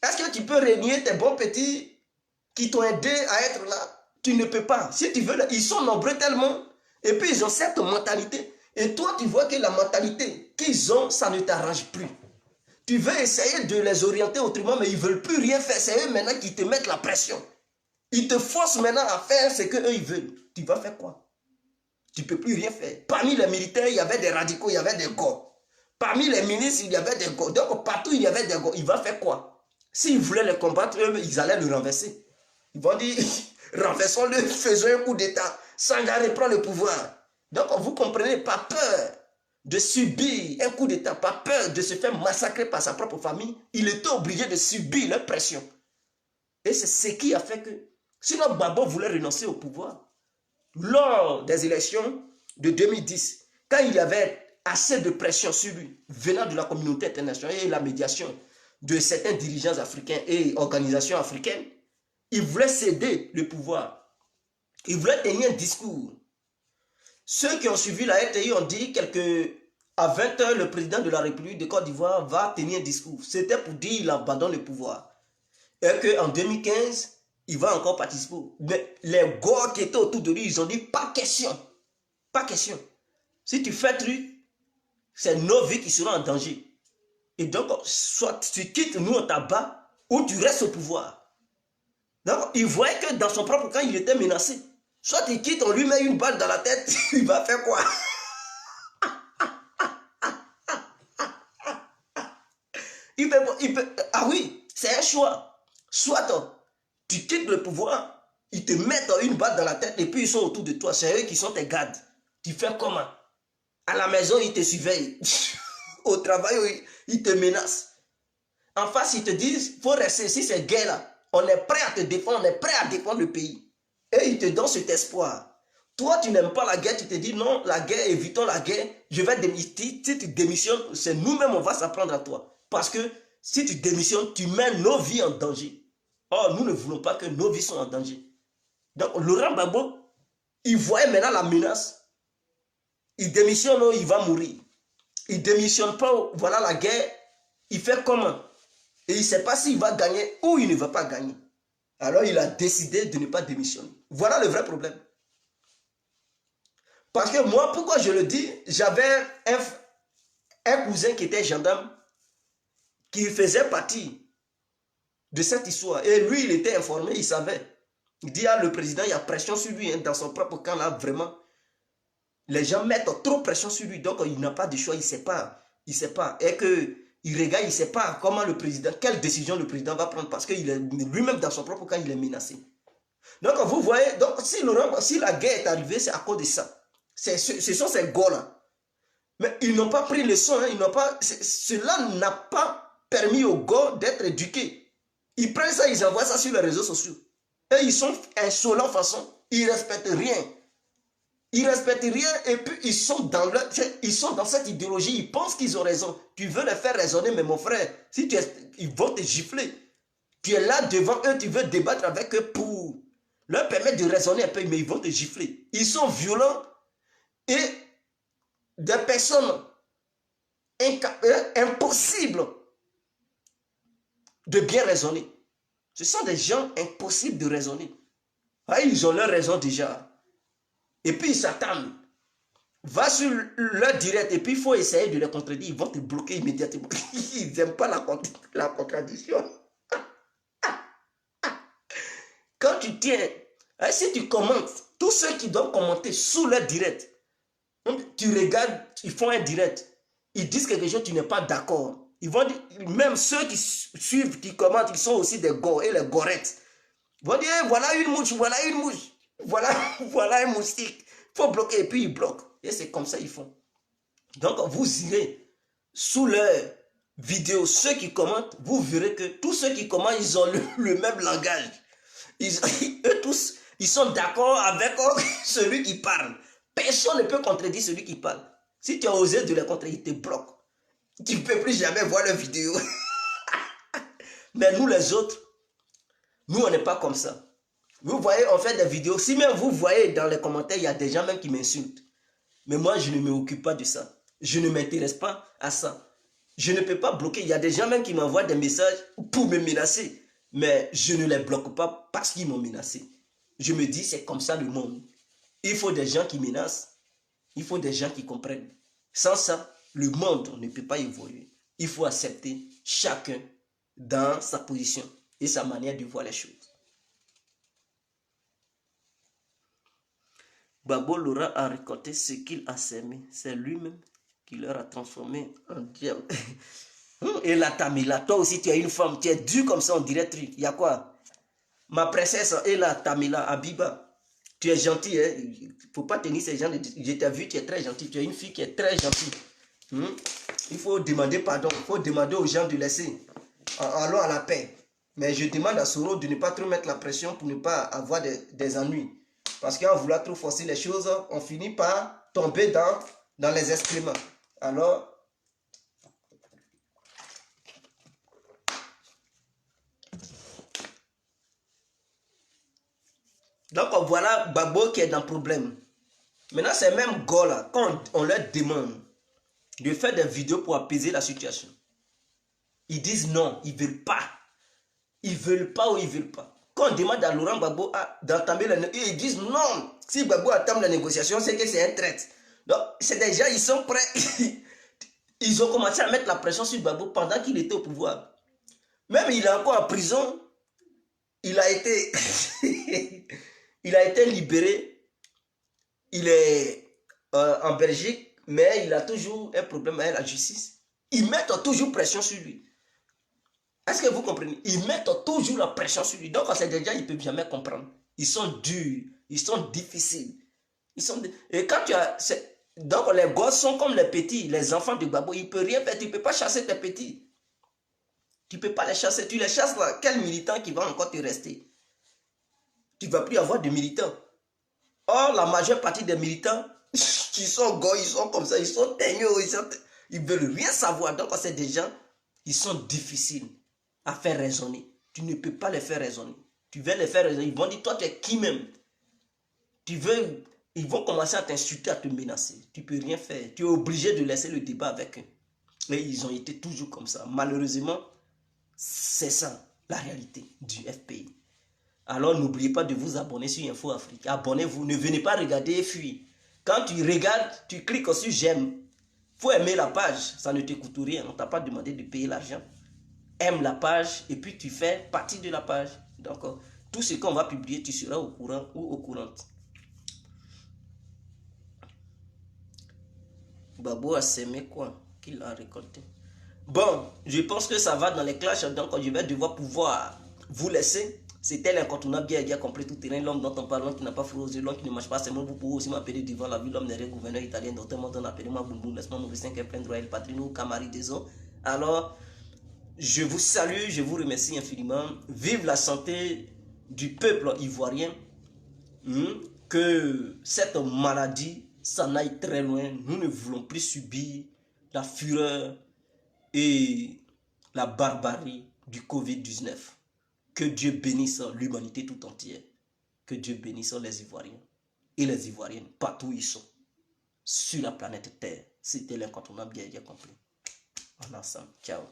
Est-ce que tu peux régner tes bons petits qui t'ont aidé à être là? Tu ne peux pas. Si tu veux, ils sont nombreux tellement. Et puis, ils ont cette mentalité. Et toi, tu vois que la mentalité qu'ils ont, ça ne t'arrange plus. Tu veux essayer de les orienter autrement, mais ils ne veulent plus rien faire. C'est eux maintenant qui te mettent la pression. Ils te forcent maintenant à faire ce qu'eux, ils veulent. Tu vas faire quoi? Tu ne peux plus rien faire. Parmi les militaires, il y avait des radicaux, il y avait des gars. Parmi les ministres, il y avait des gars. Donc, partout, il y avait des gars. Il va faire quoi? S'ils voulaient les combattre, eux, ils allaient le renverser. Ils vont dire, renversons-le, faisons un coup d'État. Sangaré prend le pouvoir. Donc, vous comprenez, pas peur de subir un coup d'État, pas peur de se faire massacrer par sa propre famille. Il était obligé de subir leur pression. Et c'est ce qui a fait que, sinon Gbagbo voulait renoncer au pouvoir. Lors des élections de 2010, quand il y avait assez de pression sur lui, venant de la communauté internationale et la médiation de certains dirigeants africains et organisations africaines, il voulait céder le pouvoir. Il voulait tenir un discours. Ceux qui ont suivi la RTI ont dit à 20 h, le président de la République de Côte d'Ivoire va tenir un discours. C'était pour dire qu'il abandonne le pouvoir. Et qu'en 2015, il va encore participer. Mais les gars qui étaient autour de lui, ils ont dit pas question. Pas question. Si tu fais truc, c'est nos vies qui seront en danger. Et donc, soit tu quittes, nous on t'abat, ou tu restes au pouvoir. Donc, il voyait que dans son propre camp, il était menacé. Soit il quitte, on lui met une balle dans la tête, il va faire quoi? Ah oui, c'est un choix. Soit tu quittes le pouvoir, ils te mettent une balle dans la tête et puis ils sont autour de toi. C'est eux qui sont tes gardes. Tu fais comment? À la maison, ils te surveillent. Au travail, ils te menacent. En face, ils te disent, il faut rester. Si c'est guerre là, on est prêt à te défendre, on est prêt à défendre le pays. Et ils te donnent cet espoir. Toi, tu n'aimes pas la guerre, tu te dis non, la guerre, évitons la guerre. Je vais démissionner. Si tu démissionnes, c'est nous-mêmes, on va s'apprendre à toi. Parce que si tu démissionnes, tu mets nos vies en danger. Or, nous ne voulons pas que nos vies soient en danger. Donc, Laurent Gbagbo, il voyait maintenant la menace. Il démissionne, il va mourir. Il ne démissionne pas, voilà la guerre. Il fait comment? Et il ne sait pas s'il va gagner ou il ne va pas gagner. Alors, il a décidé de ne pas démissionner. Voilà le vrai problème. Parce que moi, pourquoi je le dis, j'avais un cousin qui était gendarme, qui faisait partie de cette histoire. Et lui, il était informé, il savait. Il dit, ah, le président, il y a pression sur lui, hein, dans son propre camp, là, vraiment. Les gens mettent trop pression sur lui, donc il n'a pas de choix, il ne sait pas. Il ne sait pas. Et qu'il regarde, il ne sait pas comment le président, quelle décision le président va prendre, parce que lui-même, dans son propre camp, il est menacé. Donc, vous voyez, donc, si la guerre est arrivée, c'est à cause de ça. Ce sont ces gars-là. Mais ils n'ont pas pris le son, hein, cela n'a pas permis aux gars d'être éduqués. Ils prennent ça, ils envoient ça sur les réseaux sociaux. Et ils sont insolents façon, ils ne respectent rien. Ils ne respectent rien et puis ils sont dans cette idéologie, ils pensent qu'ils ont raison. Tu veux les faire raisonner, mais mon frère, ils vont te gifler. Tu es là devant eux, tu veux débattre avec eux pour leur permettre de raisonner un peu, mais ils vont te gifler. Ils sont violents et des personnes impossibles de bien raisonner. Ce sont des gens impossibles de raisonner. Ah, ils ont leur raison déjà. Et puis ils s'attendent. Va sur leur direct et puis il faut essayer de les contredire. Ils vont te bloquer immédiatement. Ils n'aiment pas la contradiction. Quand tu tiens, si tu commentes, tous ceux qui doivent commenter sous leur direct, tu regardes, ils font un direct. Ils disent quelque chose, tu n'es pas d'accord. Ils vont dire, même ceux qui suivent, qui commentent, ils sont aussi des gars et les gorettes. Ils vont dire, voilà une mouche, voilà une mouche. Voilà un moustique. Il faut bloquer et puis ils bloquent. Et c'est comme ça qu'ils font. Donc vous irez sous leur vidéo, ceux qui commentent, vous verrez que tous ceux qui commentent, ils ont le même langage. Eux tous, ils sont d'accord avec celui qui parle. Personne ne peut contredire celui qui parle. Si tu as osé de les contredire, ils te bloquent. Tu ne peux plus jamais voir leur vidéo. Mais nous les autres, nous on n'est pas comme ça. Vous voyez, on fait des vidéos. Si même vous voyez dans les commentaires, il y a des gens même qui m'insultent. Mais moi, je ne m'occupe pas de ça. Je ne m'intéresse pas à ça. Je ne peux pas bloquer. Il y a des gens même qui m'envoient des messages pour me menacer. Mais je ne les bloque pas parce qu'ils m'ont menacé. Je me dis, c'est comme ça le monde. Il faut des gens qui menacent. Il faut des gens qui comprennent. Sans ça, le monde ne peut pas évoluer. Il faut accepter chacun dans sa position et sa manière de voir les choses. Gbagbo Laurent a récolté ce qu'il a semé. C'est lui-même qui leur a transformé en diable. Et la Tamila, toi aussi tu es une femme, tu es dure comme ça, on dirait truc. Il y a quoi? Ma princesse, et la Tamila, Abiba, tu es gentille, hein? Il ne faut pas tenir ces gens. Je t'ai vu, tu es très gentille. Tu es une fille qui est très gentille. Il faut demander pardon. Il faut demander aux gens de laisser. Allons à la paix. Mais je demande à Soro de ne pas trop mettre la pression pour ne pas avoir des ennuis. Parce qu'en voulant trop forcer les choses, on finit par tomber dans les excréments. Alors, donc voilà Gbagbo qui est dans le problème. Maintenant, ces mêmes gars-là, quand on leur demande de faire des vidéos pour apaiser la situation, ils disent non, ils ne veulent pas. Ils ne veulent pas ou ils ne veulent pas. Quand on demande à Laurent Gbagbo d'entamer la négociation, ils disent non. Si Gbagbo entame la négociation, c'est que c'est un traître. Donc, c'est déjà, ils sont prêts. Ils ont commencé à mettre la pression sur Gbagbo pendant qu'il était au pouvoir. Même il est encore en prison. Il a été, il a été libéré. Il est en Belgique, mais il a toujours un problème avec la justice. Ils mettent toujours pression sur lui. Est-ce que vous comprenez? Ils mettent toujours la pression sur lui. Donc, c'est des gens, ils ne peuvent jamais comprendre. Ils sont durs. Ils sont difficiles. Et quand tu as... Donc, les gosses sont comme les petits, les enfants de Gbagbo. Ils ne peuvent rien faire. Tu ne peux pas chasser tes petits. Tu ne peux pas les chasser. Tu les chasses là. Quel militant qui va encore te rester? Tu ne vas plus avoir de militants. Or, la majeure partie des militants, ils sont gos, ils sont comme ça. Ils sont teigneux. Ils ne veulent rien savoir. Donc, c'est des gens, ils sont difficiles à faire raisonner. Tu ne peux pas les faire raisonner. Tu veux les faire raisonner. Ils vont dire, toi, tu es qui même? Ils vont commencer à t'insulter, à te menacer. Tu ne peux rien faire. Tu es obligé de laisser le débat avec eux. Et ils ont été toujours comme ça. Malheureusement, c'est ça, la réalité du FPI. Alors, n'oubliez pas de vous abonner sur Info Afrique. Abonnez-vous. Ne venez pas regarder et fuir. Quand tu regardes, tu cliques sur j'aime. Il faut aimer la page. Ça ne te coûte rien. On ne t'a pas demandé de payer l'argent. Aime la page et puis tu fais partie de la page. Donc, tout ce qu'on va publier, tu seras au courant ou au courante. Gbagbo a semé quoi qu'il a récolté. Bon, je pense que ça va dans les clashs. Donc, je vais devoir pouvoir vous laisser. C'était l'incontournable bien compris tout terrain. L'homme dont on parle, l'homme qui n'a pas froid aux yeux, l'homme qui ne mange pas ses mots. Vous pouvez aussi m'appeler devant la ville. L'homme n'est rien gouverneur italien. Docteur Monton, appelez-moi Boum. Laisse-moi mon vestin qui est plein de royal patrino, Camari des eaux. Alors, je vous salue, je vous remercie infiniment. Vive la santé du peuple ivoirien. Que cette maladie s'en aille très loin. Nous ne voulons plus subir la fureur et la barbarie du Covid-19. Que Dieu bénisse l'humanité tout entière. Que Dieu bénisse les Ivoiriens et les Ivoiriennes partout où ils sont. Sur la planète Terre. C'était l'incontournable bien compris. En ensemble. Ciao.